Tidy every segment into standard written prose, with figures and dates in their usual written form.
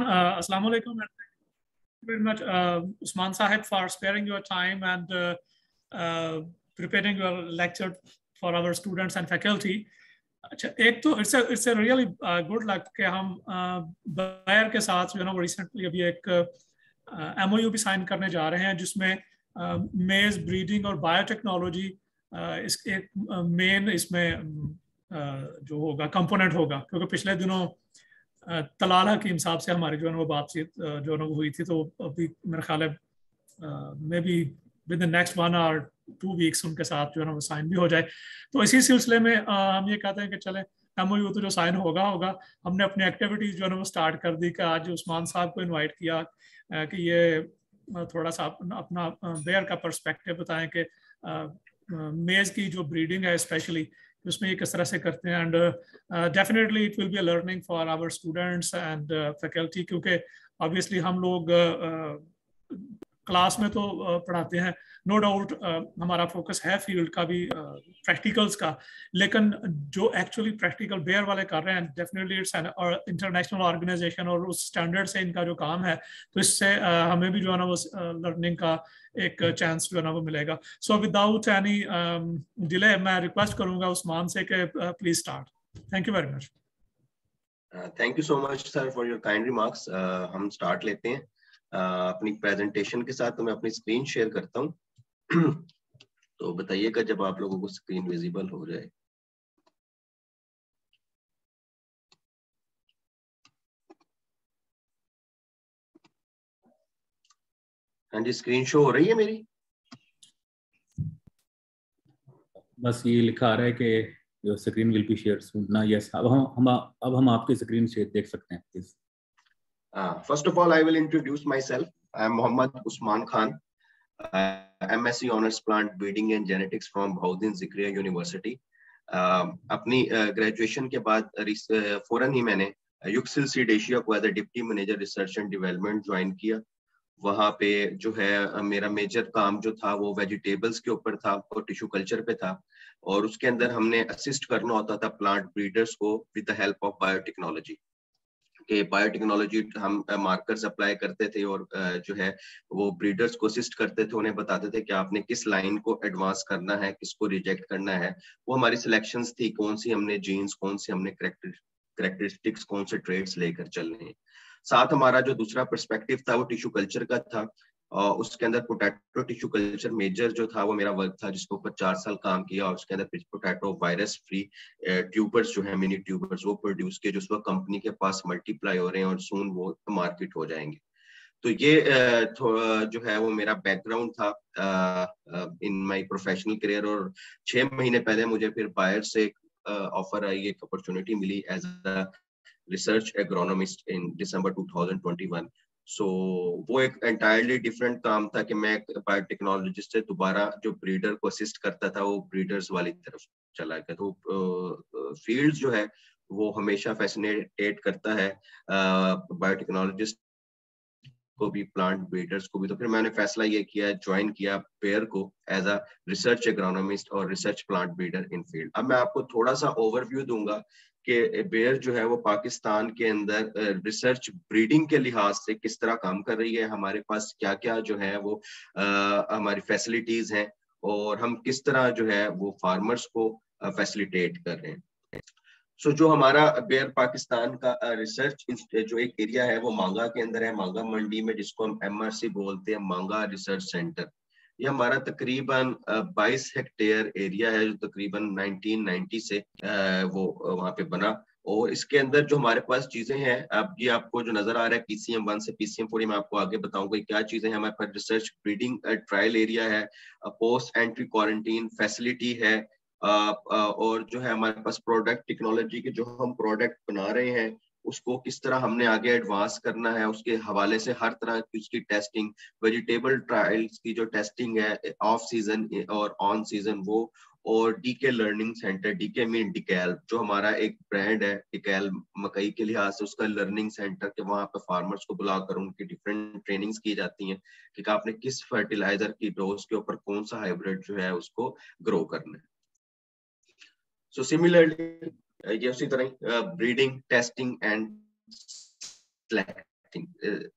Assalamu alaikum and thank you very much, Usman Sahib, for sparing your time and preparing your lecture for our students and faculty. अच्छा, एक तो it's really good luck कि हम buyer के साथ जो है ना वो रिसेंटली अभी एक एमओयू भी साइन करने जा रहे हैं जिसमें मेज ब्रीडिंग और बायोटेक्नोलॉजी इस एक मेन इसमें जो होगा कंपोनेंट होगा, क्योंकि पिछले दिनों तलाला की हिसाब से हमारी जो है वो बातचीत जो है वो हुई थी, तो अभी मेरा ख्याल है may be with the next 1 or 2 weeks उनके साथ जो है ना वो साइन भी हो जाए। तो इसी सिलसिले में हम ये कहते हैं कि चले एमओयू तो जो साइन होगा हमने अपनी एक्टिविटीज जो है ना वो स्टार्ट कर दी कि आज उस्मान साहब को इनवाइट किया कि ये थोड़ा सा अपना बेयर का पर्सपेक्टिव बताएं कि मेज की जो ब्रीडिंग है स्पेशली उसमें ये किस तरह से करते हैं। And definitely it will be a learning for our students and faculty, क्योंकि ऑब्वियसली हम लोग क्लास में तो पढ़ाते हैं, नो डाउट हमारा फोकस है फील्ड का भी, प्रैक्टिकल्स का, लेकिन जो एक्चुअली प्रैक्टिकल बेयर वाले कर रहे हैं definitely it's an international organization और उस स्टैंडर्ड से इनका जो काम है, तो इससे हमें भी जो है ना वो लर्निंग का एक चांस जो है ना वो मिलेगा। सो विदाउट एनी डिले मैं रिक्वेस्ट करूंगा उस्मान से कि please start. Thank you very much. Thank you so much sir for your kind remarks. हम स्टार्ट लेते हैं अपनी प्रेजेंटेशन के साथ। तो मैं अपनी स्क्रीन शेयर करता हूं तो बताइएगा जब आप लोगों को स्क्रीन विजिबल हो जाए। हाँ जी, स्क्रीन शो हो रही है मेरी? बस ये लिखा आ रहा है कि your screen will be share soon ना। यस, अब हम आपकी स्क्रीन शेयर देख सकते हैं please. First of all, I will introduce myself. I am Mohammad Usman Khan, MSc Honors Plant Breeding and Genetics from Bahauddin Zikriya University. अपनी graduation के बाद फौरन ही मैंने युक्सिल सीड एशिया को as a deputy manager research and development join किया। वहाँ पे जो है मेरा मेजर काम जो था वो वेजिटेबल्स के ऊपर था और टिश्यू कल्चर पे था, और उसके अंदर हमने असिस्ट करना होता था प्लांट ब्रीडर्स को with the help of biotechnology. कि बायोटेक्नोलॉजी हम मार्कर्स अप्लाई करते थे और जो है वो ब्रीडर्स को असिस्ट करते थे, उन्हें बताते थे कि आपने किस लाइन को एडवांस करना है, किसको रिजेक्ट करना है। वो हमारी सिलेक्शंस थी, कौन सी हमने जीन्स, कौन सी हमने कैरेक्टरिस्टिक्स, कौन से ट्रेड्स लेकर चलने हैं। साथ हमारा जो दूसरा पर्सपेक्टिव था वो टिश्यू कल्चर का था, और उसके अंदर पोटैटो टिश्यू कल्चर मेजर जो था वो मेरा वर्क था, जिसके ऊपर 4 साल काम किया। और उसके अंदर पोटैटो वायरस फ्री ट्यूबर्स जो है, मिनी ट्यूबर्स, वो प्रोड्यूस किए, जो उस वक्त कंपनी के पास मल्टीप्लाई हो रहे हैं और सून वो मार्केट हो जाएंगे। तो ये जो है वो मेरा बैकग्राउंड था इन माय प्रोफेशनल करियर। और 6 महीने पहले मुझे फिर बायर से ऑफर आई, एक अपॉर्चुनिटी मिली as a research agronomist in December 2021। So वो एक एंटायरली डिफरेंट काम था कि मैं बायोटेक्नोलॉजिस्ट से दोबारा जो ब्रीडर को असिस्ट करता था वो ब्रीडर्स वाली तरफ चला गया। तो फील्ड जो है वो हमेशा फैसिनेट करता है बायोटेक्नोलॉजिस्ट को भी, प्लांट ब्रीडर्स को भी। तो फिर मैंने फैसला ये किया, ज्वाइन किया बेयर को एज अ रिसर्च एग्रोनॉमिस्ट और रिसर्च प्लांट ब्रीडर इन फील्ड। अब मैं आपको थोड़ा सा ओवरव्यू दूंगा कि बेयर जो है वो पाकिस्तान के अंदर रिसर्च ब्रीडिंग के लिहाज से किस तरह काम कर रही है, हमारे पास क्या क्या जो है वो हमारी फैसिलिटीज हैं, और हम किस तरह जो है वो फार्मर्स को फैसिलिटेट कर रहे हैं। सो जो हमारा बेयर पाकिस्तान का रिसर्च जो एक एरिया है वो मांगा के अंदर है, मांगा मंडी में, जिसको हम MRC बोलते हैं, मांगा रिसर्च सेंटर। ये हमारा तकरीबन 22 हेक्टेयर एरिया है, जो तकरीबन 1990 से वो वहाँ पे बना। और इसके अंदर जो हमारे पास चीजें हैं, अब ये आपको जो नजर आ रहा है PCM 1 से PCM 4, मैं आपको आगे बताऊंगा क्या चीजें हैं। हमारे पास रिसर्च ब्रीडिंग ट्रायल एरिया है, पोस्ट एंट्री क्वारंटीन फैसिलिटी है, और जो है हमारे पास प्रोडक्ट टेक्नोलॉजी के जो हम प्रोडक्ट बना रहे हैं उसको किस तरह हमने आगे एडवांस करना है, उसके हवाले से हर तरह की उसकी टेस्टिंग, वेजिटेबल ट्रायल्स की जो टेस्टिंग है ऑफ सीजन और ऑन सीजन वो, और DK learning centre, DK mean डिकैल, जो हमारा एक ब्रांड है डिकैल मकई के लिहाज से, उसका लर्निंग सेंटर के वहाँ पे फार्मर्स को बुलाकर उनकी डिफरेंट ट्रेनिंग्स की जाती हैं कि आपने किस फर्टिलाइजर की डोज के ऊपर कौन सा हाइब्रिड जो है उसको ग्रो करना है। So similarly, ये उसी तरह ब्रीडिंग, टेस्टिंग एंड थिंग।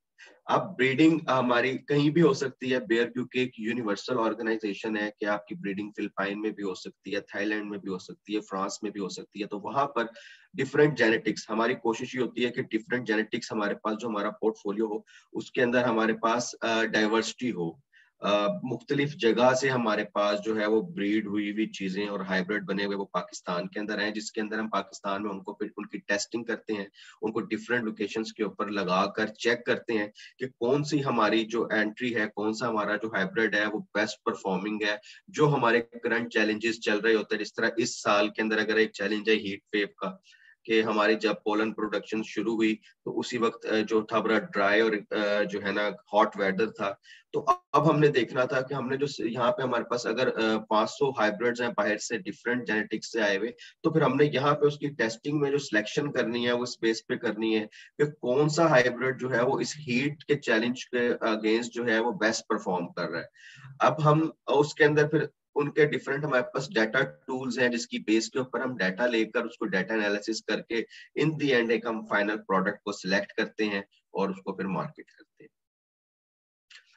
अब ब्रीडिंग हमारी कहीं भी हो सकती है बेयर, क्योंकि एक यूनिवर्सल ऑर्गेनाइजेशन है कि आपकी ब्रीडिंग फिलिपाइन में भी हो सकती है, थाईलैंड में भी हो सकती है, फ्रांस में भी हो सकती है। तो वहां पर डिफरेंट जेनेटिक्स, हमारी कोशिश ये होती है कि डिफरेंट जेनेटिक्स हमारे पास जो हमारा पोर्टफोलियो हो उसके अंदर हमारे पास डाइवर्सिटी हो। मुख्तलिफ जगह से हमारे पास जो है वो ब्रीड हुई हुई चीजें और हाइब्रिड बने हुए वो पाकिस्तान के अंदर हैं, जिसके अंदर हम पाकिस्तान में उनको फिर उनकी टेस्टिंग करते हैं, उनको डिफरेंट लोकेशंस के ऊपर लगाकर चेक करते हैं कि कौन सी हमारी जो एंट्री है, कौन सा हमारा जो हाइब्रिड है वो बेस्ट परफॉर्मिंग है, जो हमारे करंट चैलेंजेस चल रहे होते हैं। जिस तरह इस साल के अंदर अगर एक चैलेंज है हीट वेव का, कि हमारी जब पोलन प्रोडक्शन शुरू हुई तो उसी वक्त जो था बड़ा ड्राई और जो है ना हॉट वेदर था। तो अब हमने देखना था कि हमने जो यहाँ पे हमारे पास अगर 500 हाइब्रिड्स हैं बाहर से डिफरेंट जेनेटिक्स से आए हुए, तो फिर हमने यहाँ पे उसकी टेस्टिंग में जो सिलेक्शन करनी है वो स्पेस पे करनी है कि कौन सा हाइब्रिड जो है वो इस हीट के चैलेंज के अगेंस्ट जो है वो बेस्ट परफॉर्म कर रहा है। अब हम उसके अंदर फिर उनके डिफरेंट हमारे पास डाटा टूल्स हैं जिसकी बेस के ऊपर हम डाटा लेकर उसको डाटा एनालिसिस करके इन दी एंड एक हम फाइनल प्रोडक्ट को सिलेक्ट करते हैं और उसको फिर मार्केट करते हैं।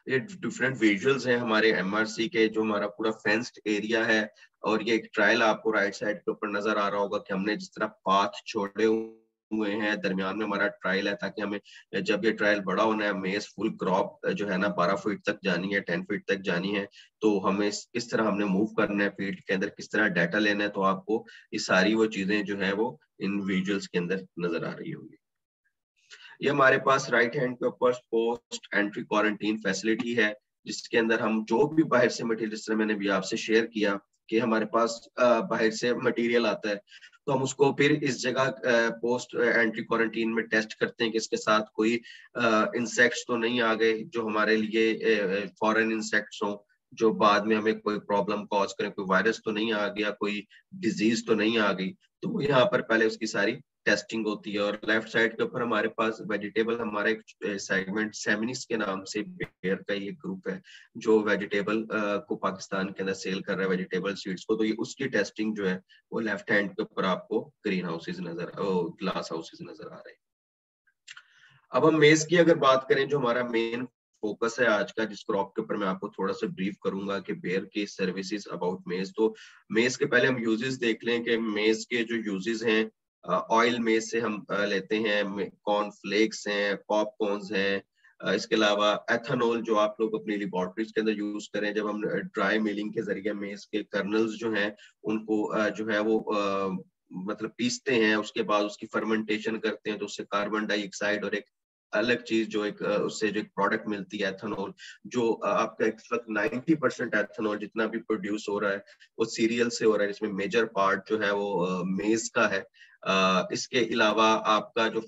ये डिफरेंट विजुअल्स हैं हमारे एमआरसी के, जो हमारा पूरा फेंस्ड एरिया है। और ये एक ट्रायल आपको राइट साइड के ऊपर नजर आ रहा होगा कि हमने जिस तरह पाथ छोड़े हुए हैं दरमियान में हमारा ट्रायल है, ताकि हमें जब ये ट्रायल बड़ा होना है, मेज फुल क्रॉप जो है ना 12 फीट तक जानी है, 10 फीट तक जानी है, तो हमें किस तरह हमने मूव करना है फील्ड के अंदर, किस तरह डाटा लेना है। तो आपको ये सारी वो चीजें जो है वो इन विजुअल्स के अंदर नजर आ रही होगी। ये हमारे पास राइट हैंड के ऊपर पोस्ट एंट्री क्वारंटीन फैसिलिटी है, जिसके अंदर हम जो भी बाहर से मटेरियल, जिस तरह मैंने भी आपसे शेयर किया कि हमारे पास बाहर से मटेरियल आता है, तो हम उसको फिर इस जगह पोस्ट एंट्री क्वारंटीन में टेस्ट करते हैं कि इसके साथ कोई इंसेक्ट्स तो नहीं आ गए जो हमारे लिए फॉरेन इंसेक्ट्स हों, जो बाद में हमें कोई प्रॉब्लम कॉज करें, कोई वायरस तो नहीं आ गया, कोई डिजीज तो नहीं आ गई। तो यहाँ पर पहले उसकी सारी टेस्टिंग होती है। और लेफ्ट साइड के ऊपर हमारे पास वेजिटेबल, हमारा एक सेगमेंट सेमिनिस के नाम से बेयर का ये ग्रुप है जो वेजिटेबल को पाकिस्तान के अंदर सेल कर रहा है, वेजिटेबल सीड्स को। तो ये उसकी टेस्टिंग जो है वो लेफ्ट हैंड के ऊपर आपको ग्रीन हाउसेज नजर, ग्लास हाउसेज नजर आ रहे हैं। अब हम मेज की अगर बात करें, जो हमारा मेन फोकस है आज का, जिस क्रॉप के ऊपर मैं आपको थोड़ा सा ब्रीफ करूंगा कि बेयर की सर्विसेज अबाउट मेज। तो मेज के पहले हम यूजेस देख लें कि मेज के जो यूजेस हैं, ऑयल मेज से हम लेते हैं, कॉर्न फ्लेक्स हैं, पॉपकॉर्न्स हैं, इसके अलावा एथेनॉल जो आप लोग अपनी लेबोरेटरीज के अंदर यूज करें, जब हम ड्राई मिलिंग के जरिए मेज के कर्नल्स जो हैं उनको जो है वो मतलब पीसते हैं, उसके बाद उसकी फर्मेंटेशन करते हैं, तो उससे कार्बन डाइऑक्साइड और एक अलग चीज जो एक उससे जो एक प्रोडक्ट मिलती है एथेनॉल, जो आपका इस वक्त 90% एथेनॉल जितना भी प्रोड्यूस हो रहा है वो सीरियल से हो रहा है, जिसमें मेजर पार्ट जो है वो मेज का है। इसके अलावा आपका जो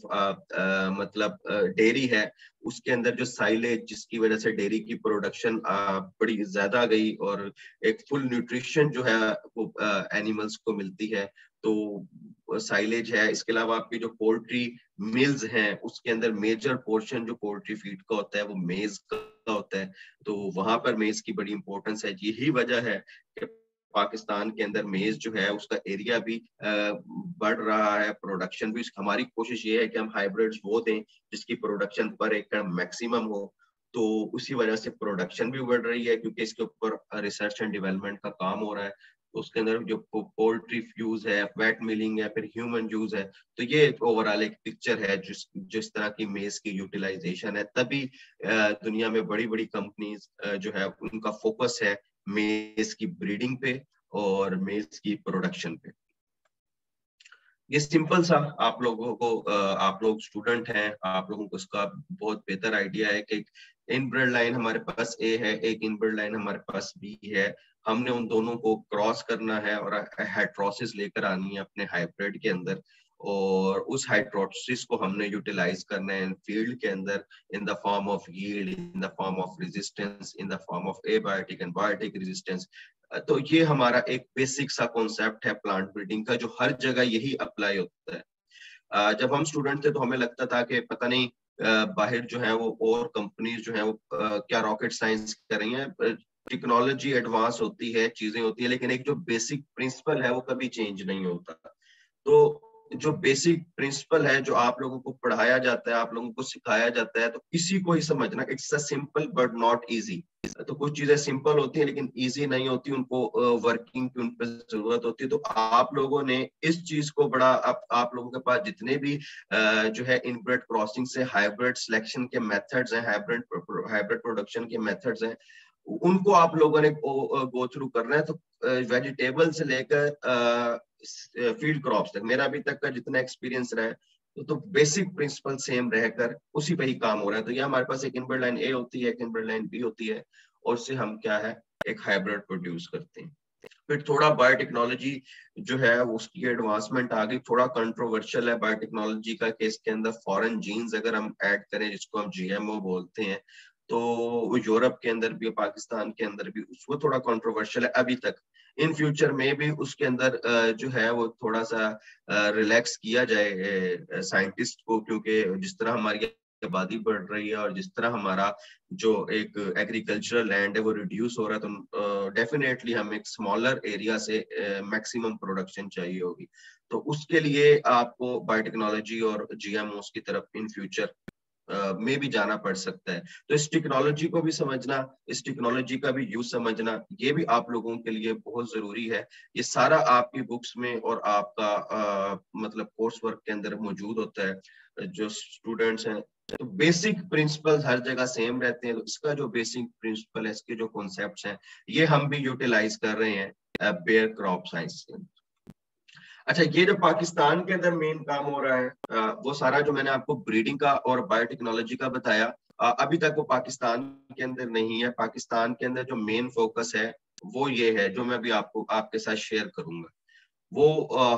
मतलब डेयरी है, उसके अंदर जो साइलेज, जिसकी वजह से डेयरी की प्रोडक्शन बड़ी ज्यादा गई और एक फुल न्यूट्रिशन जो है वो एनिमल्स को मिलती है, तो साइलेज है। इसके अलावा आपकी जो पोल्ट्री मिल्स हैं उसके अंदर मेजर पोर्शन जो पोल्ट्री फीड का होता है वो मेज का होता है, तो वहां पर मेज की बड़ी इंपॉर्टेंस है। यही वजह है कि पाकिस्तान के अंदर मेज जो है उसका एरिया भी बढ़ रहा है, प्रोडक्शन भी। हमारी कोशिश ये है कि हम हाइब्रिड्स वो दें जिसकी प्रोडक्शन पर एकड़ मैक्सिमम हो, तो उसी वजह से प्रोडक्शन भी बढ़ रही है, क्योंकि इसके ऊपर रिसर्च एंड डेवलपमेंट का काम हो रहा है। उसके अंदर जो पोल्ट्री यूज है, वेट मिलिंग है, फिर ह्यूमन यूज है। तो ये ओवरऑल एक पिक्चर है जिस तरह की मेज की यूटिलाइजेशन है। तभी दुनिया में बड़ी बड़ी कंपनीज जो है उनका फोकस है मेज की ब्रीडिंग पे और मेज की प्रोडक्शन पे। ये सिंपल सा आप लोगों को, आप लोग स्टूडेंट हैं, आप लोगों को इसका बहुत बेहतर आइडिया है कि इनब्रेड लाइन हमारे पास ए है, एक इनब्रेड लाइन हमारे पास बी है। हमने उन दोनों को क्रॉस करना है और हाइड्रोसिस लेकर आनी है अपने हाइब्रिड के अंदर, और उस हाइड्रोसिस को हमने यूटिलाइज करना है फील्ड के अंदर in the form of yield, in the form of resistance, in the form of abiotic and biotic resistance. तो ये हमारा एक बेसिक सा कॉन्सेप्ट है प्लांट ब्रीडिंग का, जो हर जगह यही अप्लाई होता है। जब हम स्टूडेंट थे तो हमें लगता था कि पता नहीं बाहर जो है वो और कंपनीज जो है वो क्या रॉकेट साइंस कर रही हैं, टेक्नोलॉजी एडवांस होती है, चीजें होती है, लेकिन एक जो बेसिक प्रिंसिपल है वो कभी चेंज नहीं होता। तो जो बेसिक प्रिंसिपल है, जो आप लोगों को पढ़ाया जाता है, आप लोगों को सिखाया जाता है, तो किसी को ही समझना, it's a simple but not easy. तो कुछ चीजें सिंपल होती हैं लेकिन इजी नहीं होती, उनको वर्किंग की उन पर जरूरत होती है। तो आप लोगों ने इस चीज को बड़ा, आप लोगों के पास जितने भी जो है इनब्रेड क्रॉसिंग से हाइब्रिड सिलेक्शन के मेथड्स हैं, हाइब्रिड प्रोडक्शन के मेथड्स हैं, उनको आप लोगों ने गो थ्रू करना है। तो वेजिटेबल से लेकर फील्ड क्रॉप्स तक मेरा अभी तक का जितना एक्सपीरियंस रहा है, तो बेसिक प्रिंसिपल सेम रहकर उसी पे ही काम हो रहा है। तो ये हमारे पास एक इनब्रेड लाइन ए होती है, एक इनब्रेड लाइन बी होती है, और उससे हम क्या है एक हाइब्रिड प्रोड्यूस करते हैं। फिर थोड़ा बायोटेक्नोलॉजी जो है उसकी एडवांसमेंट आ गई, थोड़ा कंट्रोवर्शियल है बायोटेक्नोलॉजी का केस के अंदर फॉरेन जीन्स अगर हम ऐड करें, जिसको हम जीएमओ बोलते हैं, तो यूरोप के अंदर भी, पाकिस्तान के अंदर भी उसको थोड़ा कंट्रोवर्शियल है अभी तक। इन फ्यूचर में भी उसके अंदर जो है वो थोड़ा सा रिलैक्स किया जाए साइंटिस्ट को, क्योंकि जिस तरह हमारी आबादी बढ़ रही है और जिस तरह हमारा जो एक एग्रीकल्चरल लैंड है वो रिड्यूस हो रहा है, तो डेफिनेटली हम एक स्मॉलर एरिया से मैक्सिमम प्रोडक्शन चाहिए होगी। तो उसके लिए आपको बायोटेक्नोलॉजी और जीएमओस की तरफ इन फ्यूचर में भी जाना पड़ सकता है। तो इस टेक्नोलॉजी को भी समझना, इस टेक्नोलॉजी का भी यूज समझना, ये भी आप लोगों के लिए बहुत जरूरी है। ये सारा आपकी बुक्स में और आपका मतलब कोर्स वर्क के अंदर मौजूद होता है। जो स्टूडेंट्स हैं, तो बेसिक प्रिंसिपल्स हर जगह सेम रहते हैं, तो इसका जो बेसिक प्रिंसिपल है, इसके जो कॉन्सेप्ट्स हैं, ये हम भी यूटिलाइज कर रहे हैं बेयर क्रॉप साइंस के। अच्छा, ये जो पाकिस्तान के अंदर मेन काम हो रहा है वो सारा जो मैंने आपको ब्रीडिंग का और बायोटेक्नोलॉजी का बताया, अभी तक वो पाकिस्तान के अंदर नहीं है। पाकिस्तान के अंदर जो मेन फोकस है वो ये है, जो मैं अभी आपको आपके साथ शेयर करूंगा। वो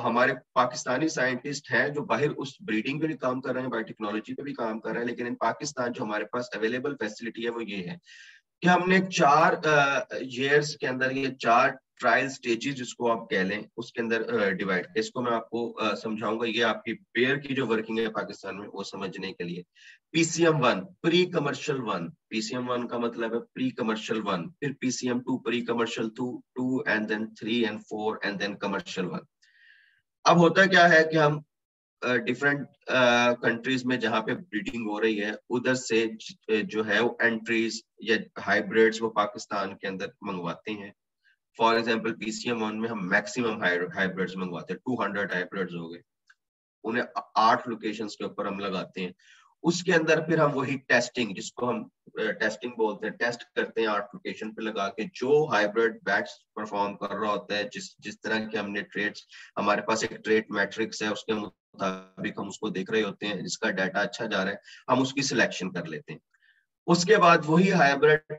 हमारे पाकिस्तानी साइंटिस्ट हैं जो बाहर उस ब्रीडिंग पे भी काम कर रहे हैं, बायोटेक्नोलॉजी पे भी काम कर रहे हैं, लेकिन इन पाकिस्तान जो हमारे पास अवेलेबल फैसिलिटी है वो ये है कि हमने 4 ईयर्स के अंदर ये 4 ट्रायल स्टेजेस जिसको आप कह लें उसके अंदर डिवाइड किया। इसको मैं आपको समझाऊंगा, ये आपकी पेयर की जो वर्किंग है पाकिस्तान में वो समझने के लिए। PCM1 प्री कमर्शियल 1, PCM1 का मतलब है प्री कमर्शियल 1, फिर PCM2 pre commercial 2 and then 3 and 4 and then commercial 1। अब होता क्या है कि हम डिफरेंट कंट्रीज में जहाँ पे ब्रीडिंग हो रही है उधर से जो है वो एंट्रीज या हाइब्रिड्स वो पाकिस्तान के अंदर मंगवाते हैं। फॉर एग्जांपल PCM1 में हम मैक्सिमम हाइब्रिड्स मंगवाते हैं, 200 हाइब्रिड्स हो गए, उन्हें 8 लोकेशंस के ऊपर हम लगाते हैं। उसके अंदर फिर हम वही टेस्टिंग, जिसको हम टेस्टिंग बोलते हैं, टेस्ट करते हैं 8 लोकेशन पे लगा के। जो हाइब्रिड बैच परफॉर्म कर रहा होता है, जिस तरह के हमने ट्रेड्स, हमारे पास एक ट्रेड मैट्रिक्स है, उसके मुताबिक हम उसको देख रहे होते हैं, जिसका डाटा अच्छा जा रहा है हम उसकी सिलेक्शन कर लेते हैं। उसके बाद वही हाइब्रिड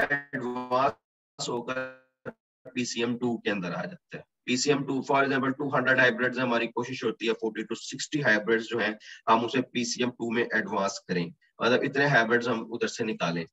एडवांस होकर PCM2 के अंदर आ जाता है। PCM2 फॉर एग्जांपल 200 हाइब्रिड्स, हमारी कोशिश होती है 40 to 60 हाइब्रिड्स जो हैं हम उसे PCM2 में एडवांस करें, मतलब इतने हाइब्रिड्स हम उधर से निकालें।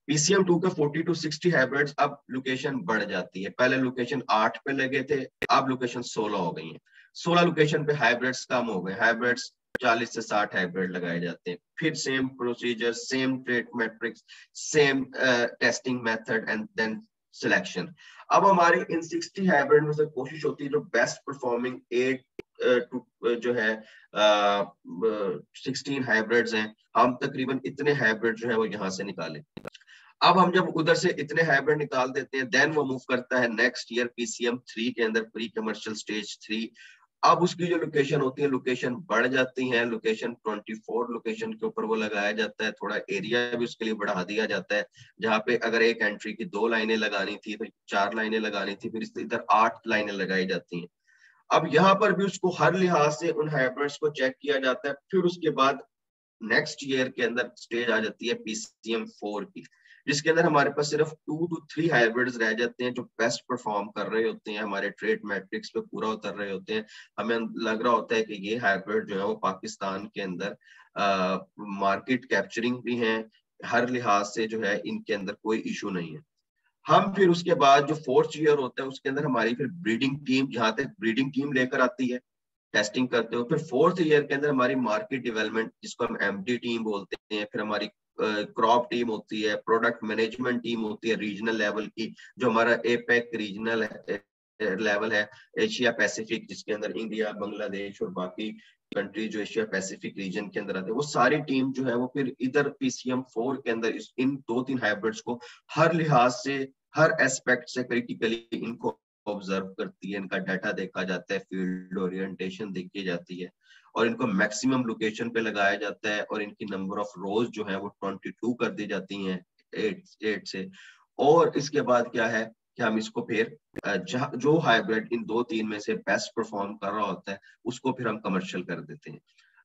PCM2 के 40 to 60 हाइब्रिड्स, अब लोकेशन बढ़ जाती है। पहले लोकेशन 8 पे लगे थे, अब लोकेशन 16 हो गई है। 16 लोकेशन पे हाइब्रिड्स कम हो गए, हाइब्रिड्स 40 से 60 हाइब्रिड लगाए जाते हैं। फिर same procedure, same trade matrix, same testing method and then selection. अब हमारी इन 60 हाइब्रिड में से कोशिश होती है जो बेस्ट परफॉर्मिंग 8 जो है 16 हाइब्रिड्स हैं, हम तकरीबन इतने हाइब्रिड जो है वो यहाँ से निकालें। अब हम जब उधर से इतने हाइब्रिड निकाल देते हैं, देन वो मूव करता है नेक्स्ट ईयर PCM3 के अंदर, प्री कमर्शियल स्टेज 3। अब उसकी जो लोकेशन होती है, लोकेशन बढ़ जाती है, लोकेशन 24 लोकेशन के ऊपर वो लगाया जाता है। थोड़ा एरिया भी उसके लिए बढ़ा दिया जाता है, जहाँ पे अगर एक एंट्री की 2 लाइनें लगानी थी तो 4 लाइनें लगानी थी, फिर इधर 8 लाइनें लगाई जाती हैं। अब यहाँ पर भी उसको हर लिहाज से उन हाइब्रिड्स को चेक किया जाता है। फिर उसके बाद नेक्स्ट ईयर के अंदर स्टेज आ जाती है PCM4 की, जिसके अंदर हमारे पास सिर्फ 2 to 3 हाइब्रिड्स रह जाते हैं जो बेस्ट परफॉर्म कर रहे होते हैं, हमारे ट्रेड मैट्रिक्स पे पूरा उतर रहे होते हैं। हमें लग रहा होता है कि ये हाइब्रिड जो है वो पाकिस्तान के अंदर मार्केट कैप्चरिंग भी है, हर लिहाज से जो है इनके अंदर कोई इशू नहीं है। हम फिर उसके बाद जो 4th ईयर होता है उसके अंदर हमारी फिर ब्रीडिंग टीम, जहां तक ब्रीडिंग टीम लेकर आती है, टेस्टिंग करते हो। फिर 4th ईयर के अंदर हमारी मार्केट डेवलपमेंट, जिसको हम MD टीम बोलते हैं, फिर हमारी क्रॉप टीम होती है, प्रोडक्ट मैनेजमेंट टीम होती है रीजनल लेवल की, जो हमारा APEC रीजनल है, लेवल है एशिया पैसिफिक, जिसके अंदर इंडिया, बांग्लादेश और बाकी कंट्री जो एशिया पैसिफिक रीजन के अंदर आते हैं, वो सारी टीम जो है वो फिर इधर PCM4 के अंदर इन 2-3 हाइब्रिड्स को हर लिहाज से, हर एस्पेक्ट से क्रिटिकली इनको ऑब्जर्व करती है, इनका डाटा देखा जाता है, फील्ड ओरिएंटेशन देखी जाती है और इनको मैक्सिमम लोकेशन पे लगाया जाता है और इनकी नंबर ऑफ रोज जो है वो 22 कर दी जाती हैं 8 से। और इसके बाद क्या है कि हम इसको फिर जो हाइब्रिड इन 2-3 में से बेस्ट परफॉर्म कर रहा होता है उसको फिर हम कमर्शियल कर देते हैं।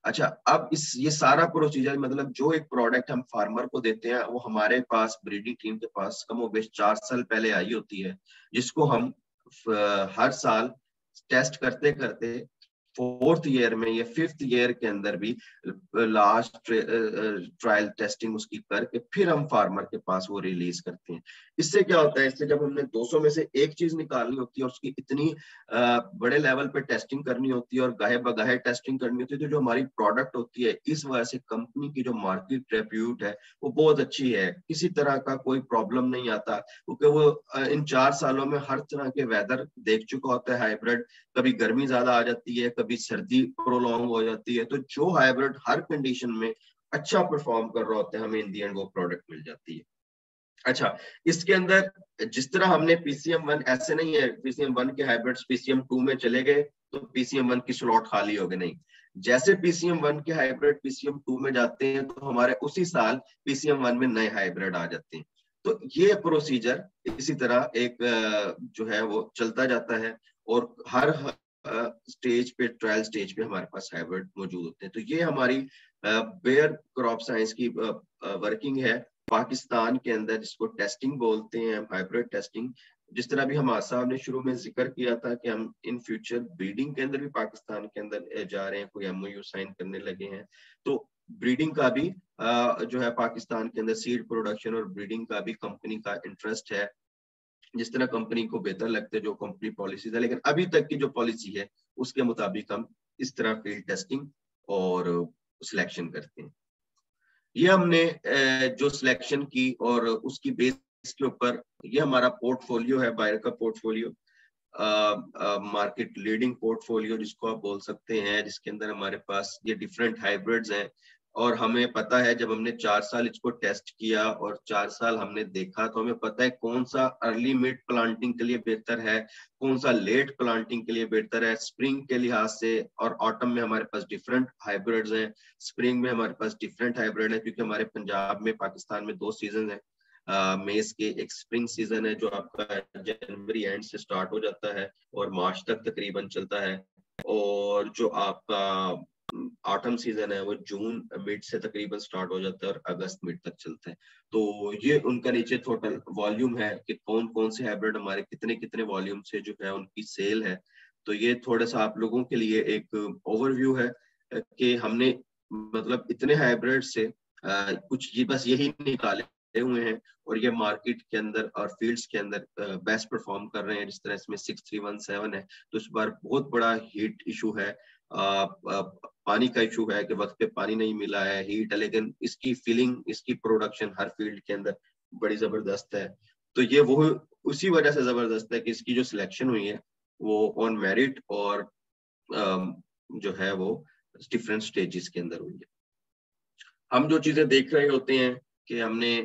अच्छा, अब ये सारा प्रोसीजर, मतलब जो एक प्रोडक्ट हम फार्मर को देते हैं वो हमारे पास ब्रीडिंग टीम के पास कम और बेश 4 साल पहले आई होती है, जिसको हम हर साल टेस्ट करते करते 4th ईयर में या 5th ईयर के अंदर भी लास्ट ट्रायल टेस्टिंग उसकी करके फिर हम फार्मर के पास वो रिलीज करते हैं। इससे क्या होता है, इससे जब हमने 200 में से एक चीज निकालनी होती है और उसकी इतनी बड़े लेवल पे टेस्टिंग करनी होती है और गाहे बगाहे टेस्टिंग करनी होती है, तो जो हमारी प्रोडक्ट होती है इस वजह से कंपनी की जो मार्केट रेप्यूट है वो बहुत अच्छी है, किसी तरह का कोई प्रॉब्लम नहीं आता, क्योंकि वो इन 4 सालों में हर तरह के वेदर देख चुका होता है हाइब्रिड। कभी गर्मी ज्यादा आ जाती है, कभी सर्दी प्रोलॉन्ग हो जाती है, तो जो हाइब्रिड हर कंडीशन में अच्छा परफॉर्म कर रहा होता है हमें इन दी एंड वो प्रोडक्ट मिल जाती है। अच्छा, इसके अंदर जिस तरह हमने PCM1, ऐसे नहीं है PCM1 के हाइब्रिड्स PCM2 में चले गए तो PCM1 की स्लॉट खाली हो गई, नहीं। जैसे PCM1 के हाइब्रिड PCM2 में जाते हैं तो हमारे उसी साल PCM1 में नए हाइब्रिड आ जाते हैं। तो ये प्रोसीजर इसी तरह एक जो है वो चलता जाता है और हर स्टेज पे, ट्रायल स्टेज पे हमारे पास हाइब्रिड मौजूद होते हैं। तो ये हमारी बेयर क्रॉप साइंस की वर्किंग है पाकिस्तान के अंदर, जिसको टेस्टिंग बोलते हैं, हाइब्रिड टेस्टिंग। जिस तरह भी हमारे साहब ने शुरू में जिक्र किया था कि हम इन फ्यूचर ब्रीडिंग के अंदर भी पाकिस्तान के अंदर जा रहे हैं, कोई MOU साइन करने लगे हैं, तो ब्रीडिंग का भी जो है पाकिस्तान के अंदर सीड प्रोडक्शन और ब्रीडिंग का भी कंपनी का इंटरेस्ट है, जिस तरह कंपनी को बेहतर लगते है जो कंपनी पॉलिसीज है। लेकिन अभी तक की जो पॉलिसी है उसके मुताबिक हम इस तरह फील्ड टेस्टिंग और सिलेक्शन करते हैं। ये हमने जो सिलेक्शन की और उसकी बेस के ऊपर, ये हमारा पोर्टफोलियो है, बायर का पोर्टफोलियो, मार्केट लीडिंग पोर्टफोलियो जिसको आप बोल सकते हैं, जिसके अंदर हमारे पास ये डिफरेंट हाइब्रिड्स हैं। और हमें पता है जब हमने 4 साल इसको टेस्ट किया और 4 साल हमने देखा, तो हमें पता है कौन सा अर्ली मिड प्लांटिंग के लिए बेहतर है, कौन सा लेट प्लांटिंग के लिए बेहतर है, स्प्रिंग के लिहाज से। और ऑटम में हमारे पास डिफरेंट हाइब्रिड्स हैं, स्प्रिंग में हमारे पास डिफरेंट हाइब्रिड है, क्योंकि हमारे पंजाब में, पाकिस्तान में 2 सीजन है मेज के। एक स्प्रिंग सीजन है जो आपका जनवरी एंड से स्टार्ट हो जाता है और मार्च तक तकरीबन चलता है, और जो आपका ऑटम सीजन है वो जून मिड से तकरीबन स्टार्ट हो जाता है और अगस्त मिड तक चलता है। तो ये उनका नीचे टोटल वॉल्यूम है कि कौन कौन से हाइब्रिड हमारे कितने कितने वॉल्यूम से जो है उनकी सेल है। तो ये थोड़ा सा आप लोगों के लिए एक ओवरव्यू है कि हमने मतलब इतने हाइब्रिड से कुछ ये बस यही निकाले हुए हैं और ये मार्केट के अंदर और फील्ड्स के अंदर बेस्ट परफॉर्म कर रहे हैं। जिस तरह इसमें 6317 है, तो इस बार बहुत बड़ा हीट इशू है, पानी का इशू है कि वक्त पे पानी नहीं मिला है, हीट है, लेकिन इसकी फीलिंग, इसकी प्रोडक्शन हर फील्ड के अंदर बड़ी जबरदस्त है। तो ये वो उसी वजह से जबरदस्त है कि इसकी जो सिलेक्शन हुई है वो ऑन मेरिट और जो है वो डिफरेंट स्टेजेस के अंदर हुई है। हम जो चीजें देख रहे होते हैं कि हमने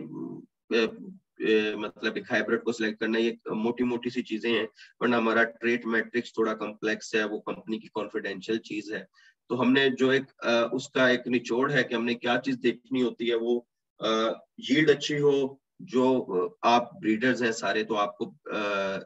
मतलब एक हाइब्रिड को सिलेक्ट करना, ये मोटी मोटी सी चीजें हैं, वरना हमारा ट्रेट मैट्रिक्स थोड़ा कॉम्प्लेक्स है, वो कंपनी की कॉन्फिडेंशियल चीज है। तो हमने जो एक उसका एक निचोड़ है कि हमने क्या चीज देखनी होती है, वो यील्ड अच्छी हो। जो आप ब्रीडर्स हैं सारे, तो आपको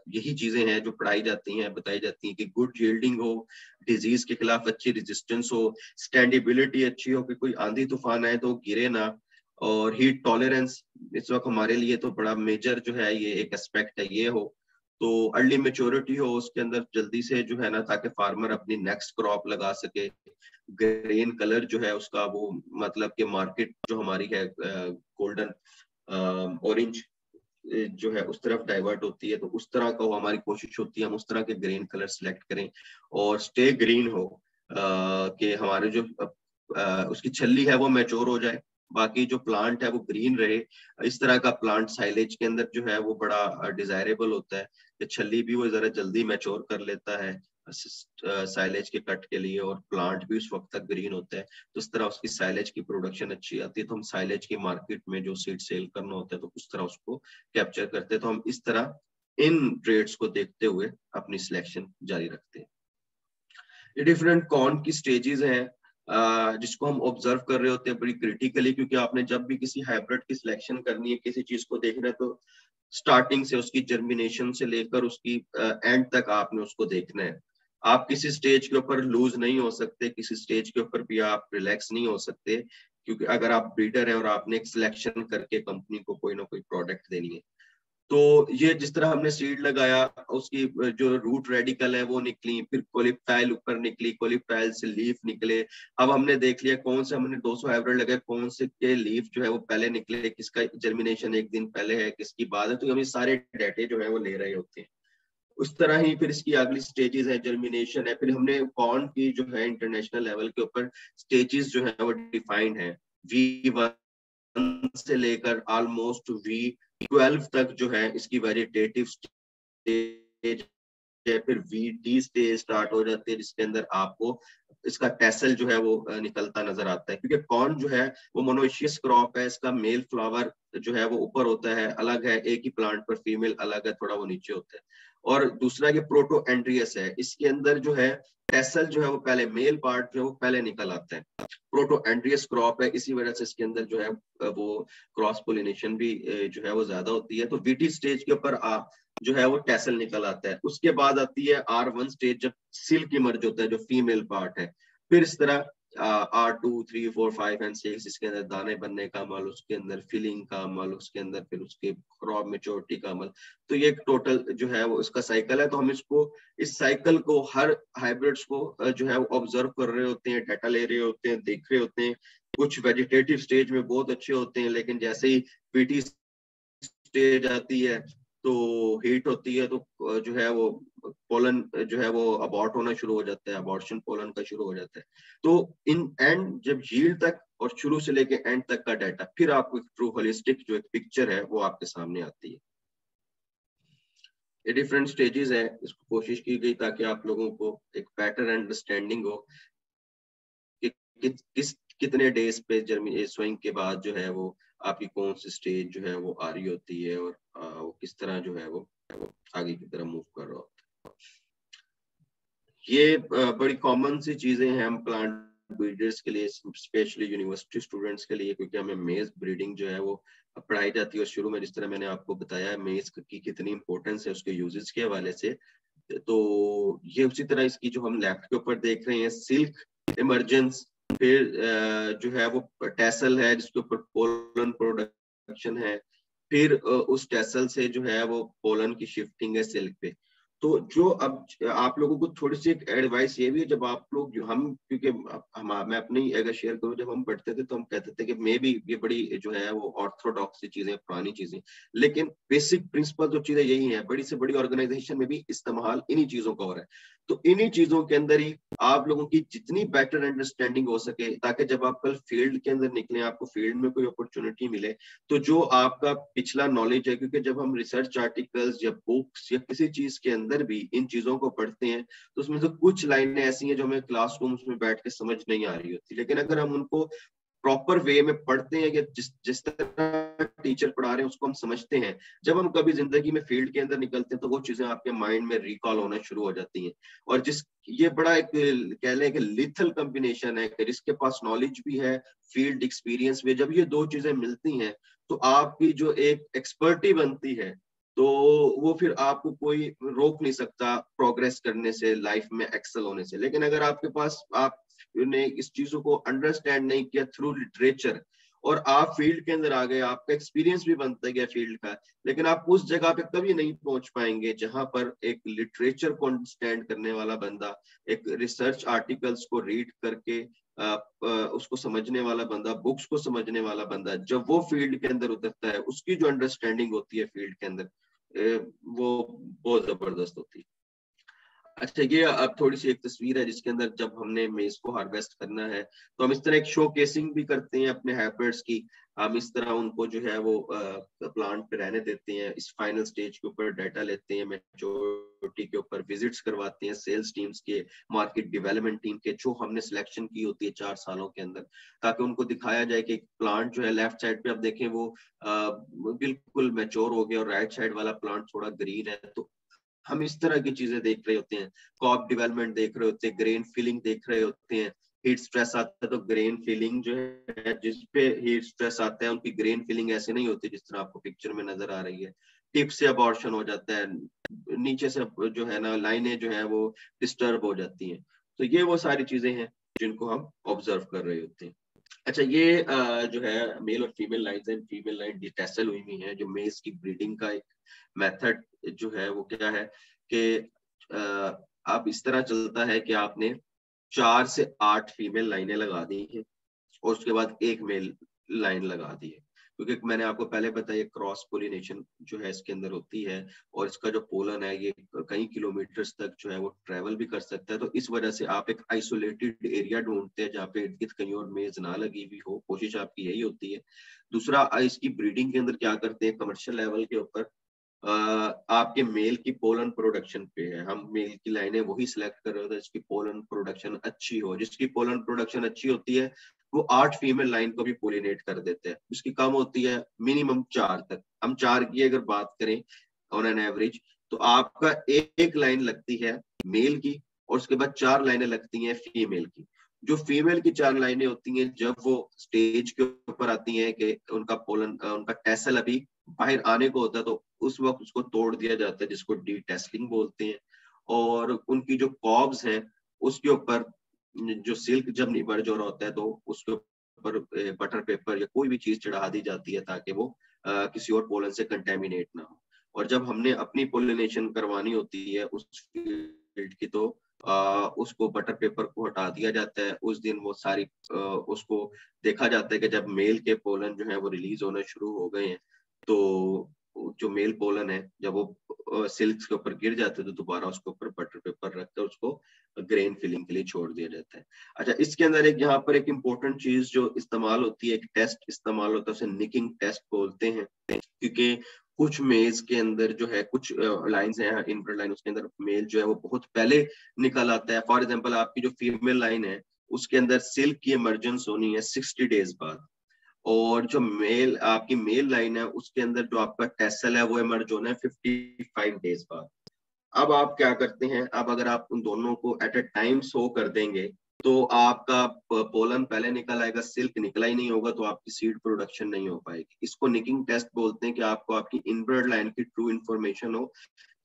यही चीजें हैं जो पढ़ाई जाती हैं, बताई जाती हैं कि गुड यील्डिंग हो, डिजीज के खिलाफ अच्छी रेजिस्टेंस हो, स्टैंडेबिलिटी अच्छी हो कि कोई आंधी तूफान आए तो गिरे ना, और हीट टॉलरेंस इस वक्त हमारे लिए तो बड़ा मेजर जो है ये एक एस्पेक्ट है, ये हो। तो अर्ली मेच्योरिटी हो उसके अंदर जल्दी से जो है ना, ताकि फार्मर अपनी नेक्स्ट क्रॉप लगा सके। ग्रेन कलर जो है उसका वो मतलब कि मार्केट जो हमारी है गोल्डन ऑरेंज जो है उस तरफ डाइवर्ट होती है, तो उस तरह का वो हमारी कोशिश होती है हम उस तरह के ग्रेन कलर सिलेक्ट करें और स्टे ग्रीन हो कि हमारे जो उसकी छल्ली है वो मैच्योर हो जाए बाकी जो प्लांट है वो ग्रीन रहे। इस तरह का प्लांट साइलेज के अंदर जो है वो बड़ा डिजायरेबल होता है कि छल्ली भी वो जरा जल्दी मैच्योर कर लेता है साइलेज के कट के लिए, और प्लांट भी उस वक्त तक ग्रीन होता है, तो इस तरह उसकी साइलेज की प्रोडक्शन अच्छी आती है। तो हम साइलेज की मार्केट में जो सीड सेल करना होता है तो उस तरह उसको कैप्चर करते हैं। तो हम इस तरह इन ट्रेड्स को देखते हुए अपनी सिलेक्शन जारी रखते हैं। ये डिफरेंट कॉर्न की स्टेजेस हैं जिसको हम ऑब्जर्व कर रहे होते हैं बड़ी क्रिटिकली, क्योंकि आपने जब भी किसी हाइब्रिड की सिलेक्शन करनी है, किसी चीज को देखना है, तो स्टार्टिंग से उसकी जर्मिनेशन से लेकर उसकी एंड तक आपने उसको देखना है। आप किसी स्टेज के ऊपर लूज नहीं हो सकते, किसी स्टेज के ऊपर भी आप रिलैक्स नहीं हो सकते, क्योंकि अगर आप ब्रीडर हैं और आपने एक सिलेक्शन करके कंपनी को कोई ना कोई प्रोडक्ट देनी है। तो ये जिस तरह हमने सीड लगाया, उसकी जो रूट रेडिकल है वो निकली, फिर कोलिप्टाइल ऊपर निकली, कोलिप्टाइल से लीफ निकले। अब हमने देख लिया कौन से हमने 200 हाइब्रिड लगाए, कौन से के लीफ जो है वो पहले निकले, किसका जर्मिनेशन एक दिन पहले है, किसकी बाद है। तो हम ये सारे डाटे जो है वो ले रहे होते हैं। उस तरह ही फिर इसकी अगली स्टेजेस है, जर्मिनेशन है। फिर हमने कॉर्न की जो है इंटरनेशनल लेवल के ऊपर स्टेजेस जो है वो डिफाइंड है, V1 से लेकर ऑलमोस्ट V12 तक जो है इसकी वेजिटेटिव स्टेज है। फिर VD स्टेज स्टार्ट हो जाती है, जिसके अंदर आपको इसका टेसल जो है वो निकलता नजर आता है, क्योंकि कॉर्न जो है वो मोनोइशियस क्रॉप है। इसका मेल फ्लावर जो है वो ऊपर होता है, अलग है, एक ही प्लांट पर फीमेल अलग है, थोड़ा वो नीचे होता है। और दूसरा ये प्रोटो एंड्रियस है, इसके अंदर जो है टेसल जो है वो पहले, मेल पार्ट जो है वो पहले निकल आता है। प्रोटो एंड्रियस क्रॉप है, इसी वजह से इसके अंदर जो है वो क्रॉस पोलिनेशन भी जो है वो ज्यादा होती है। तो VT स्टेज के ऊपर जो है वो टेसल निकल आता है। उसके बाद आती है R1 स्टेज, जब सिल्क इमर्ज होता है, जो फीमेल पार्ट है। फिर इस तरह R2, 3, 4, 5 एंड 6, इसके अंदर दाने बनने का अमल, उसके अंदर फिलिंग का अमल, उसके अंदर फिर उसके क्रॉप मेच्योरिटी का अमल। तो ये टोटल जो है वो इसका साइकिल है। तो हम इसको, इस साइकिल को, हर हाइब्रिड्स को जो है वो ऑब्जर्व कर रहे होते हैं, डाटा ले रहे होते हैं, देख रहे होते हैं। कुछ वेजिटेटिव स्टेज में बहुत अच्छे होते हैं, लेकिन जैसे ही VT स्टेज आती है तो हीट होती है, तो जो है वो पोलन जो है वो अबॉर्ट होना शुरू हो जाता है, अबॉर्शन पोलन का शुरू हो जाता है। तो इन एंड जब यील्ड तक और शुरू से लेके एंड तक का डाटा, फिर आपको एक ट्रू होलिस्टिक जो एक पिक्चर है वो आपके सामने आती है। ये डिफरेंट स्टेजेस है, इसको कोशिश की गई ताकि आप लोगों को एक बेटर अंडरस्टैंडिंग हो कि किस कितने डेज पे स्विंग के बाद जो है वो आपकी कौन सी स्टेज जो है वो आ रही होती है, और वो किस तरह जो है वो आगे की तरफ मूव कर रहा होता है। ये बड़ी कॉमन सी चीजें हैं हम प्लांट ब्रीडर्स के लिए, स्पेशली यूनिवर्सिटी स्टूडेंट्स के लिए, क्योंकि हमें मेज ब्रीडिंग जो है वो पढ़ाई जाती है। और शुरू में जिस तरह मैंने आपको बताया मेज की कितनी इंपॉर्टेंस है उसके यूजेस के हवाले से, तो ये उसी तरह इसकी जो हम लेफ्ट के ऊपर देख रहे हैं, सिल्क इमरजेंस, फिर जो है वो टेसल है जिसके ऊपर पोलन प्रोडक्शन है, फिर उस टेसल से जो है वो पोलन की शिफ्टिंग है सिल्क पे। तो जो अब आप लोगों को थोड़ी सी एक एडवाइस ये भी है, जब आप लोग जो हम, क्योंकि मैं अपनी अगर शेयर करूं, जब हम पढ़ते थे तो हम कहते थे कि मे बी ये बड़ी जो है वो ऑर्थोडॉक्स चीजें, पुरानी चीजें, लेकिन बेसिक प्रिंसिपल जो चीजें यही है, बड़ी से बड़ी ऑर्गेनाइजेशन में भी इस्तेमाल इन्हीं चीजों का हो रहा है। तो इन्हीं चीजों के अंदर ही आप लोगों की जितनी बेटर अंडरस्टैंडिंग हो सके, ताकि जब आप कल फील्ड के अंदर निकले, आपको फील्ड में कोई अपॉर्चुनिटी मिले, तो जो आपका पिछला नॉलेज है, क्योंकि जब हम रिसर्च आर्टिकल्स या बुक्स या किसी चीज के अंदर भी इन चीजों को पढ़ते हैं, तो उसमें से कुछ लाइनें ऐसी हैं जो हमें क्लासरूम्स में बैठ के समझ नहीं आ रही होती, लेकिन अगर हम उनको प्रॉपर वे में पढ़ते हैं कि जिस तरह टीचर पढ़ा रहे हैं उसको हम समझते हैं, जब हम कभी जिंदगी में फील्ड के अंदर निकलते हैं तो वो चीजें आपके माइंड में रिकॉल होना शुरू हो जाती हैं। और ये बड़ा एक कह लें कि लिथल कॉम्बिनेशन है कि जिसके पास नॉलेज भी है, फील्ड एक्सपीरियंस भी, जब ये दो चीजें मिलती हैं तो आपकी जो एक एक्सपर्टी बनती है, तो वो फिर आपको कोई रोक नहीं सकता प्रोग्रेस करने से, लाइफ में एक्सेल होने से। लेकिन अगर आपके पास आपने इस चीजों को अंडरस्टैंड नहीं किया थ्रू लिटरेचर, और आप फील्ड के अंदर आ गए, आपका एक्सपीरियंस भी बनता गया फील्ड का, लेकिन आप उस जगह पे कभी नहीं पहुंच पाएंगे जहां पर एक लिटरेचर को अंडरस्टैंड करने वाला बंदा, एक रिसर्च आर्टिकल्स को रीड करके उसको समझने वाला बंदा, बुक्स को समझने वाला बंदा, जब वो फील्ड के अंदर उतरता है, उसकी जो अंडरस्टैंडिंग होती है फील्ड के अंदर, वो बहुत जबरदस्त होती है। अच्छा, ये अब थोड़ी सी एक तस्वीर है जिसके अंदर जब हमने मेज को हार्वेस्ट करना है तो हम इस तरह एक शो केसिंग भी करते हैं अपने हाइब्रिड्स की। हम इस तरह उनको जो है वो प्लांट पे रहने देते हैं, इस फाइनल स्टेज के ऊपर डाटा लेते हैं, मैच्योरिटी के ऊपर विजिट्स करवाते हैं सेल्स टीम्स के, मार्केट डेवलपमेंट टीम के, जो हमने सिलेक्शन की होती है 4 सालों के अंदर, ताकि उनको दिखाया जाए कि प्लांट जो है लेफ्ट साइड पे आप देखें वो बिल्कुल मैच्योर हो गया और राइट साइड वाला प्लांट थोड़ा ग्रीन है। तो हम इस तरह की चीजें देख रहे होते हैं, क्रॉप डेवलपमेंट देख रहे होते हैं, ग्रेन फिलिंग देख रहे होते हैं। हीट स्ट्रेस आता है तो ग्रेन फिलिंग जो है, जिसपे हीट स्ट्रेस आता है उनकी ग्रेन फिलिंग ऐसे नहीं होती जिस तरह आपको पिक्चर में नजर आ रही है। टिप से अबॉर्शन हो जाता है, नीचे से जो है ना लाइनें जो है वो डिस्टर्ब हो जाती हैं। तो ये वो सारी चीजें हैं जिनको हम ऑब्जर्व कर रहे होते हैं। अच्छा, ये जो है मेल और फीमेल लाइन्स हैं, फीमेल लाइन डिटेसल हुई हुई है। जो मेल्स की ब्रीडिंग का एक मेथड जो है वो क्या है कि आप इस तरह चलता है कि आपने 4 से 8 फीमेल लाइनें लगा दी हैं और उसके बाद एक मेल लाइन लगा दी है, क्योंकि मैंने आपको पहले बताया क्रॉस पोलिनेशन जो है इसके अंदर होती है और इसका जो पोलन है ये कई किलोमीटर्स तक जो है वो ट्रेवल भी कर सकता है। तो इस वजह से आप एक आइसोलेटेड एरिया ढूंढते हैं जहाँ पे इर्द गिर्द कहीं और मेज ना लगी हुई हो, कोशिश आपकी यही होती है। दूसरा, इसकी ब्रीडिंग के अंदर क्या करते हैं, कमर्शियल लेवल के ऊपर आपके मेल की पोलन प्रोडक्शन पे है, हम मेल की लाइनें वही सिलेक्ट कर रहे होते हैं जिसकी पोलन प्रोडक्शन अच्छी हो। जिसकी पोलन प्रोडक्शन अच्छी होती है वो 8 फीमेल लाइन को भी पोलिनेट कर देते हैं, जिसकी कम होती है मिनिमम 4 तक। हम 4 की अगर बात करें ऑन एन एवरेज, तो आपका एक लाइन लगती है मेल की और उसके बाद 4 लाइनें लगती हैं फीमेल की। जो फीमेल की 4 लाइनें होती हैं, जब वो स्टेज के ऊपर आती हैं कि उनका पोलन उनका टेसल अभी बाहर आने को होता है, तो उस वक्त उसको तोड़ दिया जाता है जिसको डीटेस्लिंग बोलते हैं। और उनकी जो कॉब्स हैं उसके ऊपर जो सिल्क जब निबर रहा होता है तो उसके ऊपर बटर पेपर या कोई भी चीज चढ़ा दी जाती है ताकि वो किसी और पोलन से कंटेमिनेट ना हो। और जब हमने अपनी पोलिनेशन करवानी होती है उस फील्ड की, तो उसको बटर पेपर को हटा दिया जाता है। उस दिन वो सारी उसको देखा जाता है कि जब मेल के पोलन जो है वो रिलीज होना शुरू हो गए हैं, तो जो मेल पोलन है जब वो सिल्क के ऊपर गिर जाते हैं तो दोबारा उसके ऊपर बटर पेपर रखकर उसको ग्रेन फिलिंग के लिए छोड़ दिया जाता है। अच्छा, इसके अंदर एक यहाँ पर एक इम्पोर्टेंट चीज जो इस्तेमाल होती है, एक टेस्ट इस्तेमाल होता है, उसे निकिंग टेस्ट बोलते हैं। क्योंकि कुछ मेज के अंदर जो है कुछ लाइंस हैं इनब्रेड लाइन, उसके अंदर मेल जो है वो बहुत पहले निकल आता है। फॉर एग्जांपल आपकी जो फीमेल लाइन है उसके अंदर सिल्क की इमरजेंस होनी है 60 डेज बाद, और जो मेल आपकी मेल लाइन है उसके अंदर जो आपका टेसल है वो इमर्ज होना है 55 डेज बाद। अब आप क्या करते हैं, अब अगर आप उन दोनों को एट अ टाइम शो कर देंगे तो आपका पोलन पहले निकल आएगा, सिल्क निकला ही नहीं होगा, तो आपकी सीड प्रोडक्शन नहीं हो पाएगी। इसको निकिंग टेस्ट बोलते हैं कि आपको आपकी इनब्रेड लाइन की ट्रू इन्फॉर्मेशन हो,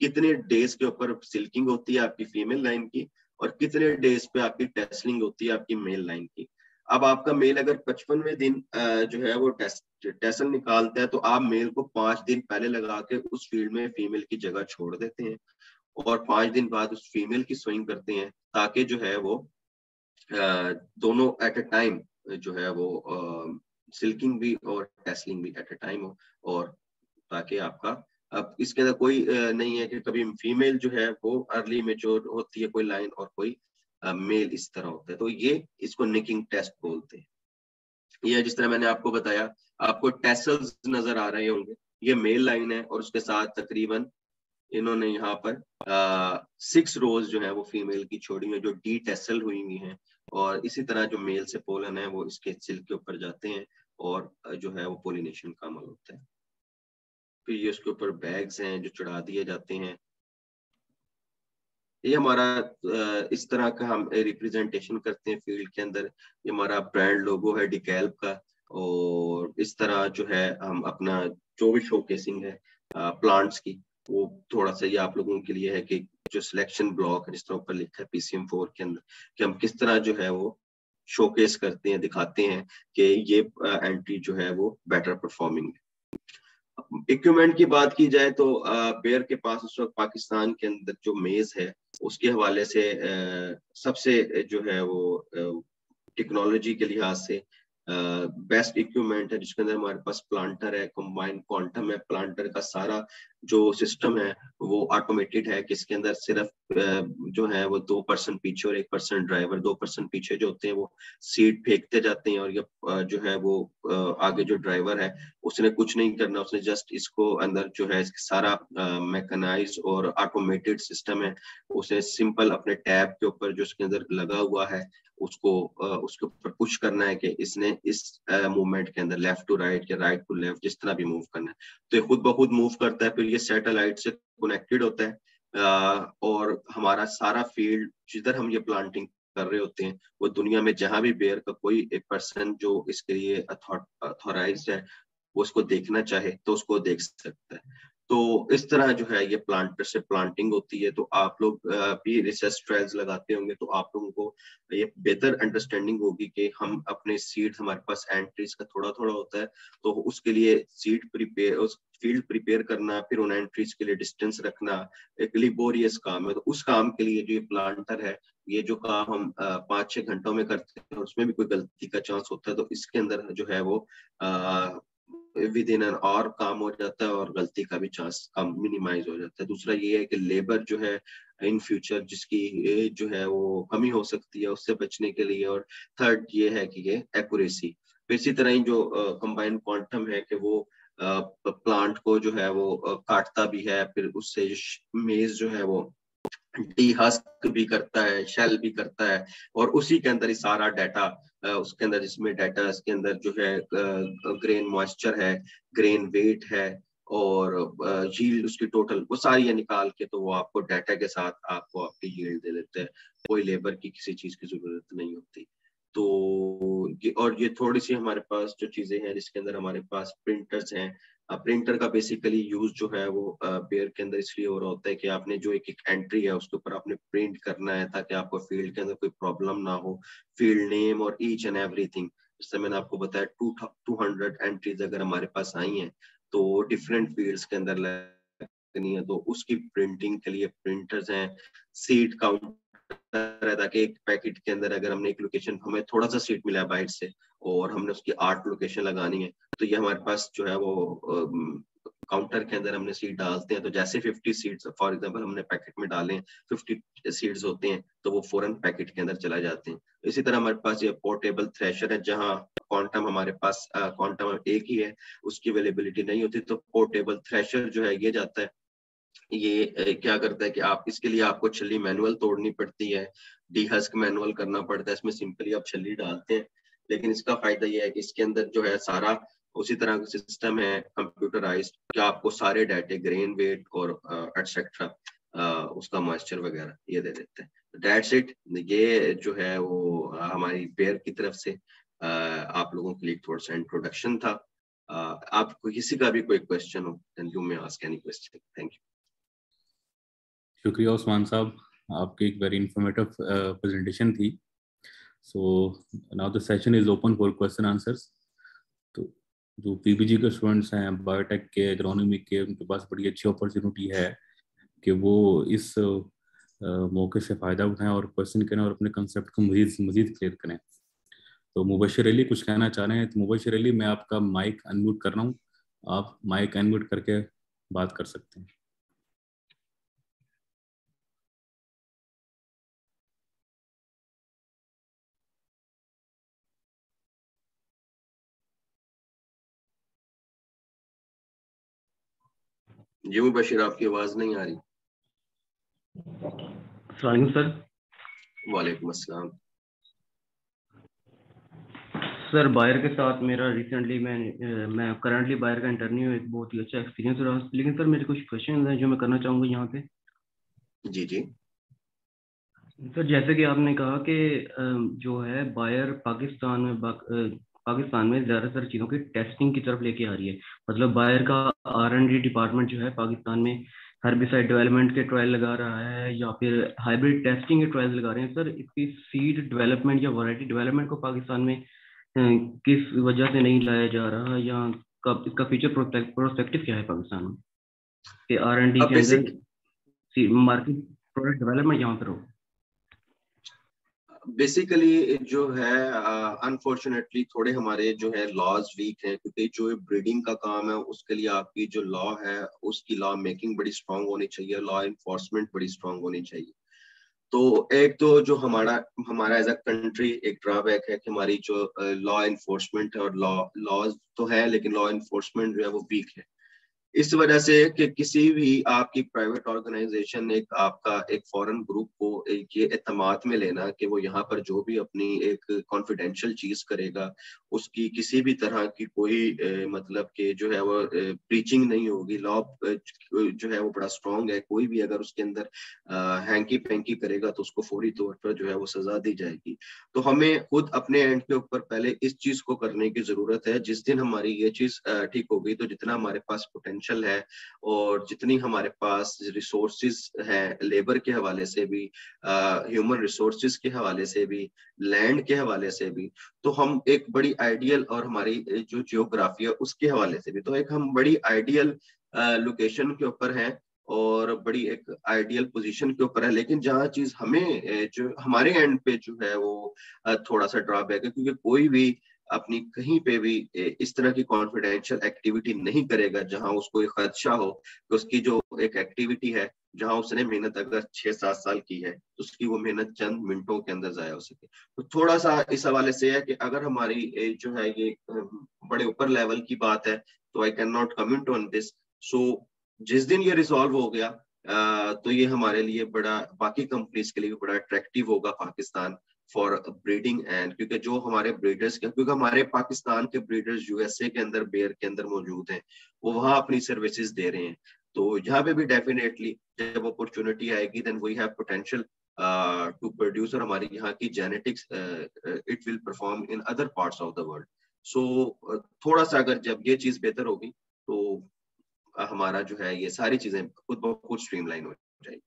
कितने डेज के ऊपर सिल्किंग होती है आपकी फीमेल लाइन की और कितने डेज पे आपकी टेस्लिंग होती है आपकी मेल लाइन की। अब आपका मेल अगर 55वें दिन जो है वो टेसल निकालता है, तो आप मेल को 5 दिन पहले लगा के उस फील्ड में फीमेल की जगह छोड़ देते हैं और 5 दिन बाद उस फीमेल की स्विंग करते हैं, ताकि जो है वो दोनों एट अ टाइम जो है वो सिल्किंग भी और टेस्लिंग भी एट अ टाइम हो, और ताकि आपका अब इसके अंदर कोई नहीं है कि कभी फीमेल जो है वो अर्ली मेच्योर होती है कोई लाइन और कोई मेल इस तरह होता है। तो ये इसको निकिंग टेस्ट बोलते हैं। ये जिस तरह मैंने आपको बताया, आपको टेसल्स नजर आ रहे होंगे, ये मेल लाइन है और उसके साथ तकरीबन इन्होंने यहाँ पर 6 रोज जो है वो फीमेल की छोड़ी है जो डी टेसल हुई हुई हैं, और इसी तरह जो मेल से पोलन है वो इसके सिल्क के ऊपर जाते हैं और जो है वो पोलिनेशन का अमल होता है। फिर ये उसके ऊपर बैग्स हैं जो चढ़ा दिए जाते हैं। ये हमारा इस तरह का हम रिप्रेजेंटेशन करते हैं फील्ड के अंदर। ये हमारा ब्रांड लोगो है डिकैल्ब का, और इस तरह जो है हम अपना जो भी शोकेसिंग है प्लांट्स की, वो थोड़ा सा ये आप लोगों के लिए है कि जो सिलेक्शन ब्लॉक है जिस तरह ऊपर लिखा है PCM4 के अंदर, कि हम किस तरह जो है वो शोकेस करते हैं, दिखाते हैं कि ये एंट्री जो है वो बेटर परफॉर्मिंग है। इक्विपमेंट की बात की जाए तो बेयर के पास उस वक्त पाकिस्तान के अंदर जो मेज है उसके हवाले से सबसे जो है वो टेक्नोलॉजी के लिहाज से बेस्ट इक्विपमेंट है, जिसके अंदर हमारे पास प्लांटर है, कंबाइंड क्वांटम है, प्लांटर का सारा जो सिस्टम है वो ऑटोमेटेड है, कि इसके अंदर सिर्फ जो है वो 2% पीछे और 1% ड्राइवर, 2% पीछे जो होते हैं वो सीट फेंकते जाते हैं, और ये जो है वो आगे जो ड्राइवर है उसने कुछ नहीं करना, उसने जस्ट इसको अंदर जो है सारा मैकेनाइज्ड और ऑटोमेटेड सिस्टम है, उसे सिंपल अपने टैब के ऊपर जो उसके अंदर लगा हुआ है उसको उसके ऊपर पुश करना है कि इसने इस मूवमेंट के अंदर लेफ्ट टू राइट या राइट टू लेफ्ट जिस तरह भी मूव करना है, तो ये खुद ब खुद मूव करता है। फिर ये सैटेलाइट से कनेक्टेड होता है और हमारा सारा फील्ड जिधर हम ये प्लांटिंग कर रहे होते हैं वो दुनिया में जहां भी बेयर का कोई एक पर्सन जो इसके लिए अथॉराइज्ड है वो उसको देखना चाहे तो उसको देख सकता है। तो इस तरह जो है ये प्लांटर से प्लांटिंग होती है। तो आप लोग भी रिसर्च ट्रायल्स लगाते होंगे तो आप लोगों को ये बेहतर अंडरस्टैंडिंग होगी कि हम अपने सीड, हमारे पास एंट्रीज का थोड़ा थोड़ा होता है, तो उसके लिए सीड प्रिपेयर, उस फील्ड प्रिपेयर करना, फिर उन एंट्रीज के लिए डिस्टेंस रखना एक लेबोरियस काम है। तो उस काम के लिए जो ये प्लांटर है, ये जो काम हम 5-6 घंटों में करते हैं उसमें भी कोई गलती का चांस होता है, तो इसके अंदर जो है वो विद इन एन आवर काम हो जाता है और गलती का भी चांस कम मिनिमाइज हो जाता है। दूसरा ये है कि लेबर जो है इन फ्यूचर जिसकी जो है वो कमी हो सकती है उससे बचने के लिए, और थर्ड ये है कि ये एक्यूरेसी। इसी तरह ही जो कंबाइंड क्वांटम है कि वो प्लांट को जो है वो काटता भी है, फिर उससे मेज जो है वो डीहस्क भी करता है, शेल भी करता है, और उसी के अंदर ही सारा डाटा उसके अंदर, जिसमें डाटा इसके अंदर जो है ग्रेन मॉइस्चर है, ग्रेन वेट है और यील्ड उसकी टोटल, वो सारी ये निकाल के तो वो आपको डाटा के साथ आपको आपकी यील्ड दे देते हैं। कोई लेबर की किसी चीज की जरूरत नहीं होती। तो और ये थोड़ी सी हमारे पास जो चीजें हैं जिसके अंदर हमारे पास प्रिंटर्स हैं। प्रिंटर का बेसिकली यूज जो है वो बेयर के अंदर इसलिए हो रहा होता है कि आपने जो एक एक एंट्री है उसके ऊपर आपने प्रिंट करना है ताकि आपको फील्ड के अंदर कोई प्रॉब्लम ना हो। फील्ड नेम और ईच एंड एवरीथिंग, जैसे मैंने आपको बताया 200 एंट्रीज अगर हमारे पास आई हैं तो डिफरेंट फील्ड्स के अंदर लगनी है, तो उसकी प्रिंटिंग के लिए प्रिंटर्स हैं। सीट काउंटर है ताकि एक पैकेट के अंदर अगर हमने एक लोकेशन, हमें थोड़ा सा सीट मिला है बाहर से और हमने उसकी 8 लोकेशन लगानी है, तो ये हमारे पास जो है वो काउंटर के अंदर हमने सीट डालते हैं। तो जैसे 50 सीट्स फॉर एग्जांपल हमने पैकेट में डालें, 50 सीट्स होते हैं तो वो फौरन पैकेट के अंदर चला जाते हैं। इसी तरह हमारे पास ये पोर्टेबल थ्रेशर है, जहाँ क्वांटम हमारे पास क्वांटम एक ही है, उसकी अवेलेबिलिटी नहीं होती, तो पोर्टेबल थ्रेशर जो है ये जाता है। ये क्या करता है कि आप इसके लिए आपको छल्ली मैनुअल तोड़नी पड़ती है, डीहस्क मैनुअल करना पड़ता है, इसमें सिंपली आप छल्ली डालते हैं। लेकिन इसका फायदा ये है कि इसके अंदर जो है सारा उसी तरह का सिस्टम है कंप्यूटराइज्ड, कि आपको सारे डाटे, ग्रेन वेट और एटसेट्रा उसका मॉइस्चर वगैरह ये दे देते हैं। That's it. ये जो है वो हमारी बेयर की तरफ से आप लोगों के लिए थोड़ा सा इंट्रोडक्शन था। आपको किसी का भी कोई क्वेश्चन हो then you may ask any question. Thank you. शुक्रिया उस्मान साहब, आपकी एक वेरी इंफॉर्मेटिव प्रेजेंटेशन थी। So now the session is open for question answers. तो जो पीपीजी के स्टूडेंट्स हैं, बायोटेक के, एग्रोनॉमी के, उनके पास बड़ी अच्छी अपॉर्चुनिटी है कि वो इस मौके से फ़ायदा उठाएं और क्वेश्चन करें और अपने कंसेप्ट को मज़ीद क्लियर करें। तो मुबशिर अली कुछ कहना चाह रहे हैं? तो मुबशिर अली, मैं आपका माइक अनम्यूट कर रहा हूँ, आप माइक अनम्यूट करके बात कर सकते हैं। जी मुबशिर, आपकी आवाज नहीं आ रही। सर वालेकुम अस्सलाम। सर बायर के साथ मेरा रिसेंटली मैं करंटली बायर का इंटरव्यू हूँ, एक बहुत ही अच्छा एक्सपीरियंस रहा। लेकिन सर मेरे कुछ क्वेश्चन हैं जो मैं करना चाहूँगा यहाँ पे। जी जी सर जैसे कि आपने कहा कि जो है बायर पाकिस्तान में ज़्यादातर चीज़ों की टेस्टिंग की तरफ लेके आ रही है। मतलब बायर का R&D डिपार्टमेंट जो है पाकिस्तान में हर्बिसाइड डेवलपमेंट के ट्रायल लगा रहा है या फिर हाइब्रिड टेस्टिंग के ट्रायल लगा रहे हैं। सर इसकी सीड डेवलपमेंट या वैरायटी डेवलपमेंट को पाकिस्तान में किस वजह से नहीं लाया जा रहा, या कब इसका फ्यूचर प्रोस्पेक्टिव क्या है पाकिस्तान में कि R&D के अंदर मार्केट प्रोडक्ट डेवलपमेंट यहाँ पर हो? बेसिकली जो है अनफॉर्चुनेटली थोड़े हमारे जो है लॉज वीक हैं, क्योंकि जो ब्रीडिंग का काम है उसके लिए आपकी जो लॉ है उसकी लॉ मेकिंग बड़ी स्ट्रांग होनी चाहिए, लॉ इन्फोर्समेंट बड़ी स्ट्रांग होनी चाहिए। तो एक तो जो हमारा हमारा एज अ कंट्री एक ड्रॉबैक है कि हमारी जो लॉ इन्फोर्समेंट और लॉज तो है लेकिन लॉ इन्फोर्समेंट जो है वो वीक है। इस वजह से कि किसी भी आपकी प्राइवेट ऑर्गेनाइजेशन एक आपका एक फॉरेन ग्रुप को एक ये एतमाद में लेना कि वो यहाँ पर जो भी अपनी एक कॉन्फिडेंशियल चीज करेगा उसकी किसी भी तरह की कोई मतलब कि जो है वो ब्रीचिंग नहीं होगी। लॉ जो है वो बड़ा स्ट्रांग है, कोई भी अगर उसके अंदर हैंकी पैंकी करेगा तो उसको फौरी तौर पर जो है वो सजा दी जाएगी। तो हमें खुद अपने एंड के ऊपर पहले इस चीज को करने की जरूरत है। जिस दिन हमारी ये चीज ठीक होगी तो जितना हमारे पास पोटेंशियल है और जितनी हमारे पास रिसोर्सेज है लेबर के हवाले से भी, ह्यूमन रिसोर्सेज के हवाले से भी, लैंड के हवाले से भी, तो हम एक बड़ी आइडियल और हमारी जो जियोग्राफी है उसके हवाले से भी तो एक हम बड़ी आइडियल लोकेशन के ऊपर हैं और बड़ी एक आइडियल पोजीशन के ऊपर है। लेकिन जहाँ चीज हमें जो हमारे एंड पे जो है वो थोड़ा सा ड्रॉबैक है, क्योंकि कोई भी अपनी कहीं पे भी इस तरह की कॉन्फिडेंशियल एक्टिविटी नहीं करेगा जहां उसको एक खदशा हो कि उसकी जो एक एक्टिविटी है जहां उसने मेहनत अगर 6-7 साल की है तो उसकी वो मेहनत चंद मिनटों के अंदर जाया हो सके। तो थोड़ा सा इस हवाले से है कि अगर हमारी जो है ये बड़े ऊपर लेवल की बात है तो I can not comment on this. So जिस दिन ये रिजॉल्व हो गया तो ये हमारे लिए बड़ा, बाकी कंपनीज के लिए भी बड़ा अट्रैक्टिव होगा पाकिस्तान फॉर ब्रीडिंग एंड, क्योंकि जो हमारे ब्रीडर्स के, क्योंकि हमारे पाकिस्तान के ब्रीडर्स यूएसए के अंदर बेयर के अंदर मौजूद हैं, वो वहाँ अपनी सर्विसेज दे रहे हैं। तो यहाँ पे भी डेफिनेटली जब अपॉर्चुनिटी आएगी then we have potential to produce, और हमारी यहाँ की genetics it will perform in other parts of the world. So थोड़ा सा अगर जब ये चीज बेहतर होगी तो हमारा जो है ये सारी चीजें खुद ब खुद स्ट्रीमलाइन हो जाएगी।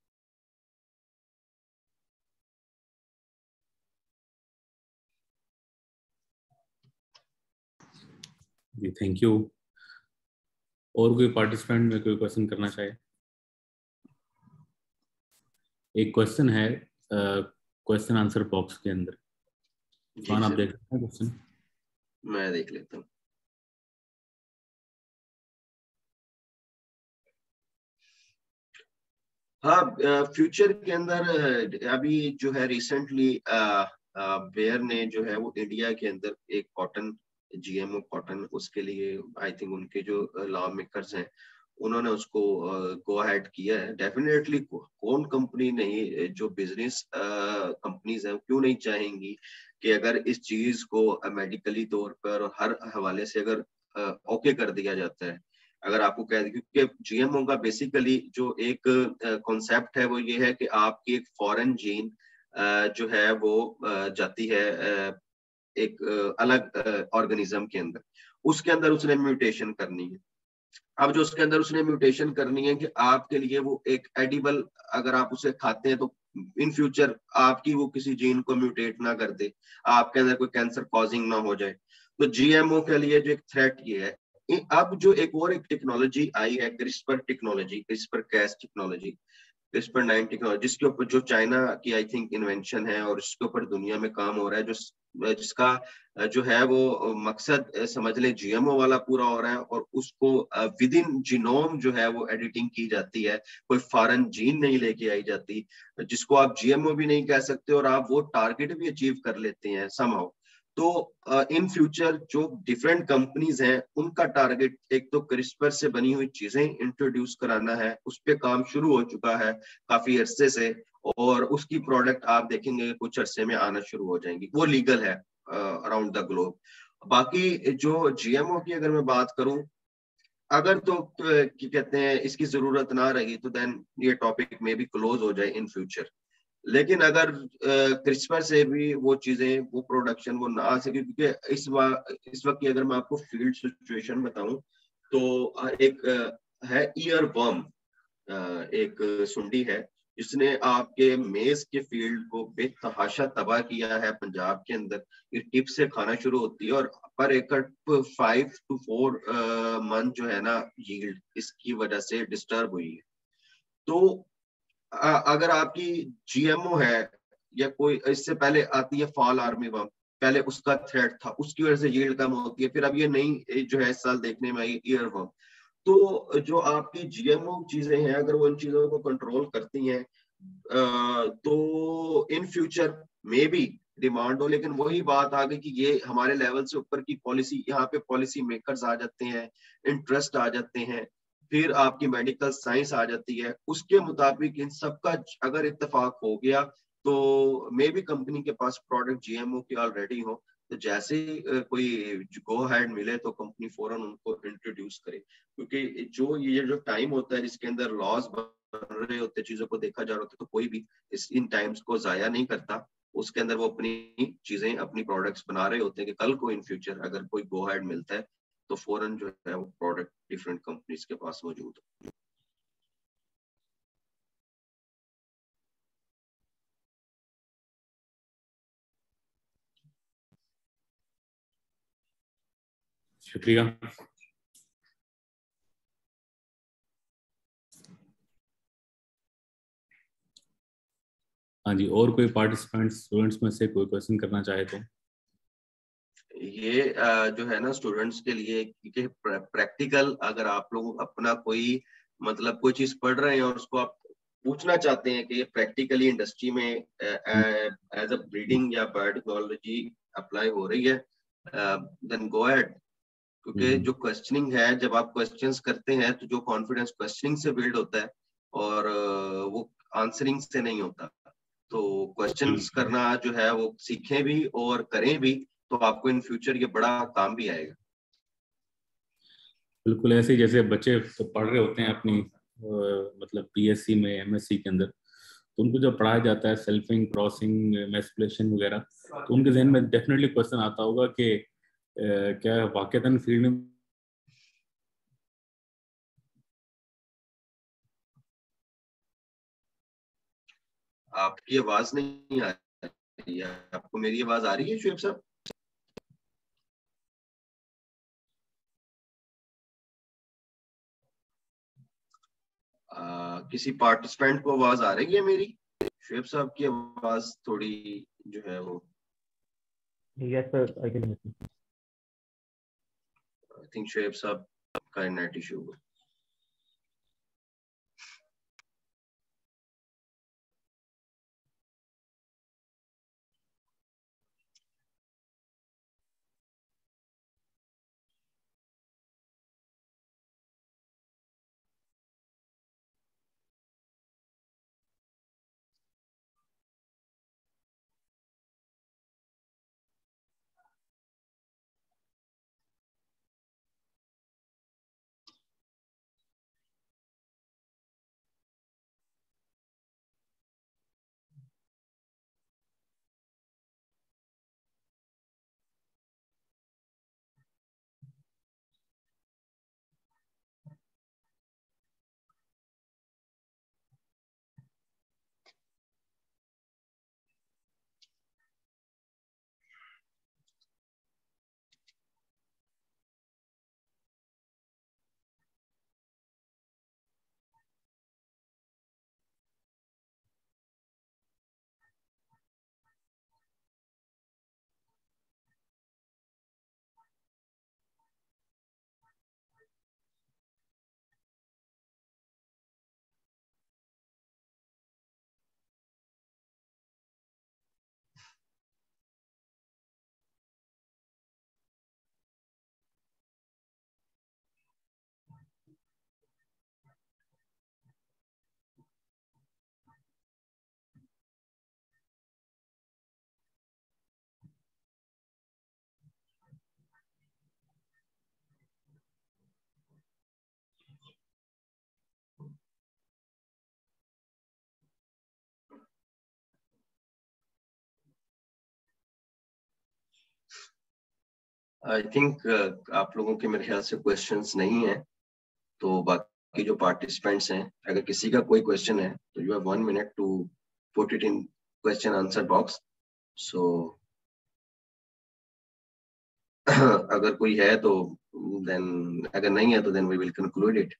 जी थैंक यू। और कोई पार्टिसिपेंट में कोई क्वेश्चन करना चाहे? एक क्वेश्चन है क्वेश्चन आंसर बॉक्स के अंदर, आप देख सकते हैं क्वेश्चन। मैं देख लेता हूँ। हाँ, फ्यूचर के अंदर अभी जो है रिसेंटली बेयर ने जो है वो इंडिया के अंदर एक कॉटन जीएमओ कॉटन, उसके लिए आई थिंक उनके जो लॉ मेकर्स हैं उन्होंने उसको गो अहेड किया है। डेफिनेटली कौन कंपनी नहीं, जो बिजनेस कंपनीज हैं क्यों नहीं चाहेंगी कि अगर इस चीज को मेडिकली तौर पर और हर हवाले से अगर ओके कर दिया जाता है। अगर आपको कह दें, क्योंकि जीएमओ का बेसिकली जो एक कॉन्सेप्ट है वो ये है कि आपकी एक फॉरेन जीन जो है वो जाती है एक अलग ऑर्गेनिज्म के अंदर, उसके अंदर उसने म्यूटेशन करनी है। अब जो उसके अंदर उसने म्यूटेशन करनी है कि आपके लिए वो एक एडिबल, अगर आप उसे खाते हैं तो इन फ्यूचर आपकी वो किसी जीन को म्यूटेट ना कर दे, आपके अंदर कोई कैंसर कॉजिंग ना हो जाए। तो जीएमओ के लिए जो एक थ्रेट ये है। अब जो एक और एक टेक्नोलॉजी आई है, CRISPR technology, CRISPR Cas technology, CRISPR 9 technology, जिसके ऊपर जो चाइना की आई थिंक इन्वेंशन है और इसके ऊपर दुनिया में काम हो रहा है, जो जिसका जो है वो मकसद समझ ले जीएमओ वाला पूरा हो रहा है और उसको विद इन जीनोम जो है वो एडिटिंग की जाती है, कोई फॉरेन जीन नहीं लेके आई जाती, जिसको आप जीएमओ भी नहीं कह सकते और आप वो टारगेट भी अचीव कर लेते हैं समहाउ। तो इन फ्यूचर जो डिफरेंट कंपनीज हैं उनका टारगेट एक तो क्रिस्पर से बनी हुई चीजें इंट्रोड्यूस कराना है, उस पर काम शुरू हो चुका है काफी अरसे से, और उसकी प्रोडक्ट आप देखेंगे कुछ अरसे में आना शुरू हो जाएंगी, वो लीगल है अराउंड द ग्लोब। बाकी जो जीएमओ की अगर मैं बात करूं, अगर तो क्या कहते हैं इसकी जरूरत ना रही तो देन ये टॉपिक में भी क्लोज हो जाए इन फ्यूचर। लेकिन अगर क्रिस्पर से भी वो चीजें वो प्रोडक्शन वो ना आ सके, क्योंकि इस वक्त की अगर मैं आपको फील्ड सिचुएशन बताऊं तो एक है ईयर वर्म, एक सुंडी है जिसने आपके मेज के फील्ड को बेतहाशा तबाह किया है पंजाब के अंदर। ये टिप से खाना शुरू होती है और पर एकड़ 5 to 4 मंथ जो है ना यील्ड इसकी वजह से डिस्टर्ब हुई है। तो अगर आपकी जीएमओ है या कोई इससे पहले आती है फॉल आर्मीवर्म, पहले उसका थ्रेट था, उसकी वजह से यील्ड कम होती है। फिर अब ये नई जो है इस साल देखने में आई ईयरवर्म। तो जो आपकी जीएमओ चीजें हैं, अगर वो इन चीजों को कंट्रोल करती हैं तो इन फ्यूचर में भी डिमांड हो। लेकिन वही बात आ गई कि ये हमारे लेवल से ऊपर की पॉलिसी, यहाँ पे पॉलिसी मेकर्स आ जाते हैं, इंटरेस्ट आ जाते हैं, फिर आपकी मेडिकल साइंस आ जाती है। उसके मुताबिक इन सबका अगर इत्तेफाक हो गया तो मे भी कंपनी के पास प्रोडक्ट जीएमओ के ऑलरेडी हो, तो जैसे ही कोई गो हेड मिले तो कंपनी फौरन उनको इंट्रोड्यूस करे। क्योंकि जो टाइम होता है जिसके अंदर लॉज बन रहे होते, चीजों को देखा जा रहा होता है, तो कोई भी इन टाइम्स को जाया नहीं करता। उसके अंदर वो अपनी चीजें, अपनी प्रोडक्ट्स बना रहे होते हैं कि कल को इन फ्यूचर अगर कोई गो हेड मिलता है तो फौरन जो है वो प्रोडक्ट डिफरेंट कंपनीज के पास मौजूद हो। शुक्रिया। हाँ जी, और कोई पार्टिसिपेंट्स स्टूडेंट्स में से कोई क्वेश्चन करना चाहे तो? ये जो है ना स्टूडेंट्स के लिए, क्योंकि प्रैक्टिकल अगर आप लोग अपना कोई मतलब कोई चीज पढ़ रहे हैं और उसको आप पूछना चाहते हैं कि ये प्रैक्टिकली इंडस्ट्री में एज अ ब्रीडिंग या बायोटेक्नोलॉजी अप्लाई हो रही है, देन गो अहेड। क्योंकि जो क्वेश्चनिंग है, जब आप क्वेश्चंस करते हैं तो जो कॉन्फिडेंस क्वेश्चनिंग से बिल्ड होता है और वो आंसरिंग से नहीं होता। तो क्वेश्चंस करना जो है वो सीखें भी और करें भी, तो आपको इन फ्यूचर ये बड़ा काम भी आएगा। बिल्कुल ऐसे ही जैसे बच्चे तो पढ़ रहे होते हैं अपनी मतलब पीएससी में, एमएससी के अंदर, तो उनको जब पढ़ाया जाता है सेल्फिंग, क्रॉसिंग, मैस्कुलेशन वगैरह, तो उनके जहन में डेफिनेटली क्वेश्चन आता होगा कि क्या वाकईतन फील्ड में आपकी आवाज नहीं आ रही है, आपको मेरी आवाज आ रही है शुएब साहब? किसी पार्टिसिपेंट को आवाज आ रही है मेरी? शुएब साहब की आवाज थोड़ी जो है वो, yes sir, I can. I think Shoaib साहब का नेट इशू है। आई थिंक आप लोगों के मेरे ख्याल से क्वेश्चंस नहीं है, तो बाकी जो पार्टिसिपेंट्स हैं, अगर किसी का कोई क्वेश्चन है तो you have 1 minute to put it in question answer box. So अगर कोई है तो देन, अगर नहीं है तो then we will conclude it.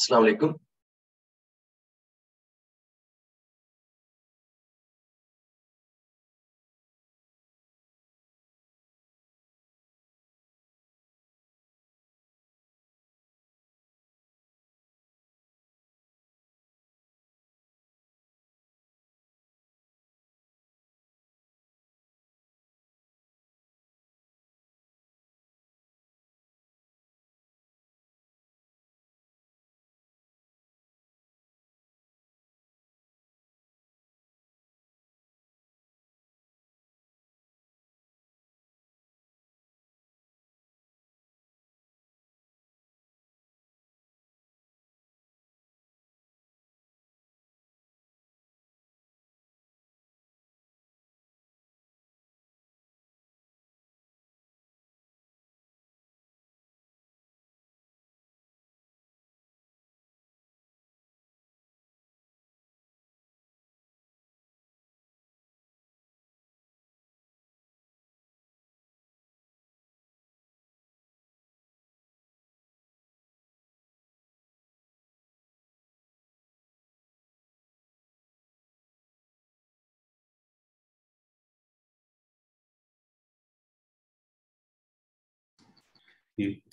अस्सलाम वालेकुम।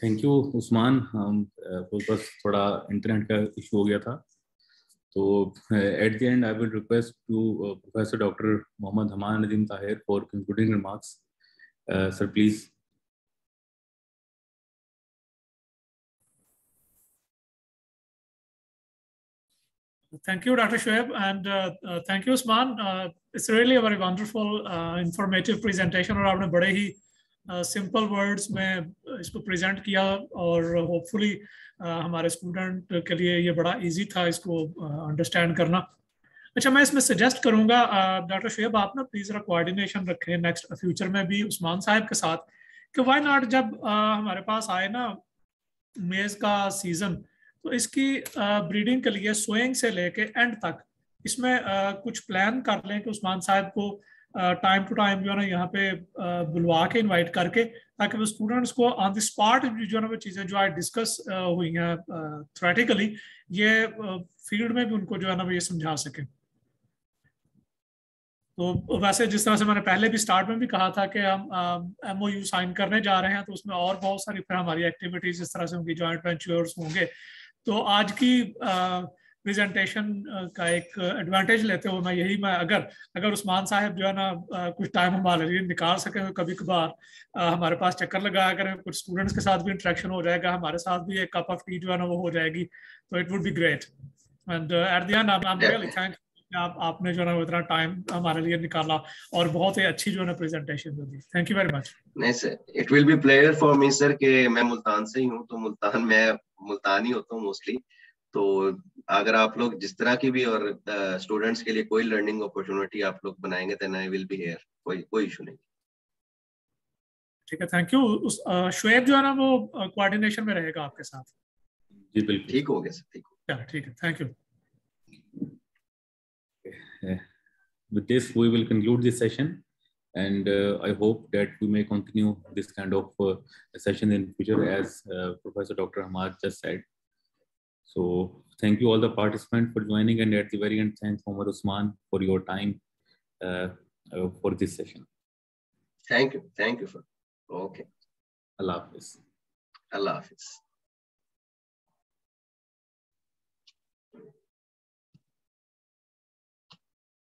Thank you Usman. बस थोड़ा इंटरनेट का इशू हो गया था, तो at the end I will request to professor doctor Mohammad Haman Nadeem Tahir for concluding remarks. Sir please. Thank you, Dr. Shoaib, and thank you, Usman. It's really a very wonderful, informative presentation, और आपने बड़े ही simple words में इसको present किया, और hopefully हमारे student के लिए ये बड़ा इजी था इसको अंडरस्टैंड करना। अच्छा, मैं इसमें सजेस्ट करूंगा डॉक्टर शोएब, आप ना प्लीज़ कोऑर्डिनेशन रखें नेक्स्ट फ्यूचर में भी उस्मान साहब के साथ, कि व्हाई नॉट जब हमारे पास आए ना मेज़ का सीज़न, तो इसकी ब्रीडिंग के लिए सोइंग से लेके एंड तक इसमें कुछ प्लान कर लें कि उस्मान साहब को टाइम टू टाइम जो है ना यहाँ पे बुलवा के इनवाइट करके, ताकि वो स्टूडेंट्स को ऑन द स्पॉट जो है ना वो चीज़ें जो आज डिस्कस हुई हैं थ्योरेटिकली, ये फील्ड में भी उनको जो है ना वो ये समझा सकें। तो वैसे जिस तरह से मैंने पहले भी स्टार्ट में भी कहा था कि हम MOU साइन करने जा रहे हैं, तो उसमें और बहुत सारी फिर हमारी एक्टिविटीज इस तरह से होंगी, जॉइंट वेंचर्स होंगे। तो आज की प्रेजेंटेशन का एक एडवांटेज लेते हुए मैं अगर उस्मान साहब जो है ना कुछ टाइम हमारे लिए निकाल सके, तो कभी कभार हमारे पास चक्कर लगाया करें, कुछ स्टूडेंट्स के साथ भी इंटरेक्शन हो जाएगा, हमारे साथ भी एक कप ऑफ टी जो है ना वो हो जाएगी, तो it would be great. And eight the end I am really thank आपने जो है ना इतना टाइम हमारे लिए निकाला, और बहुत ही अच्छी जो है ना प्रेजेंटेशन दी। Thank you very much. नहीं sir, it will be pleasure for me sir, कि मैं मुल्तान से ही हूँ, तो मुल्तान ही होता हूँ मोस्टली। तो अगर आप लोग जिस तरह की भी और स्टूडेंट्स के लिए कोई लर्निंग अपॉर्चुनिटी आप लोग बनाएंगे, then I will be here, कोई इशू नहीं। ठीक है, थैंक यू। शोएब जो है ना वो कोऑर्डिनेशन में रहेगा आपके साथ। जी बिल्कुल, ठीक हो गया सर, ठीक हो। ठीक है, thank you. With this, we will conclude this session, and I hope that we may continue this kind of session in future, as Professor Dr. Hamad just said. So, thank you all the participants for joining, and at the very end, thanks Mohammad Usman for your time for this session. Thank you, sir. Okay. Allah Hafiz. Allah Hafiz.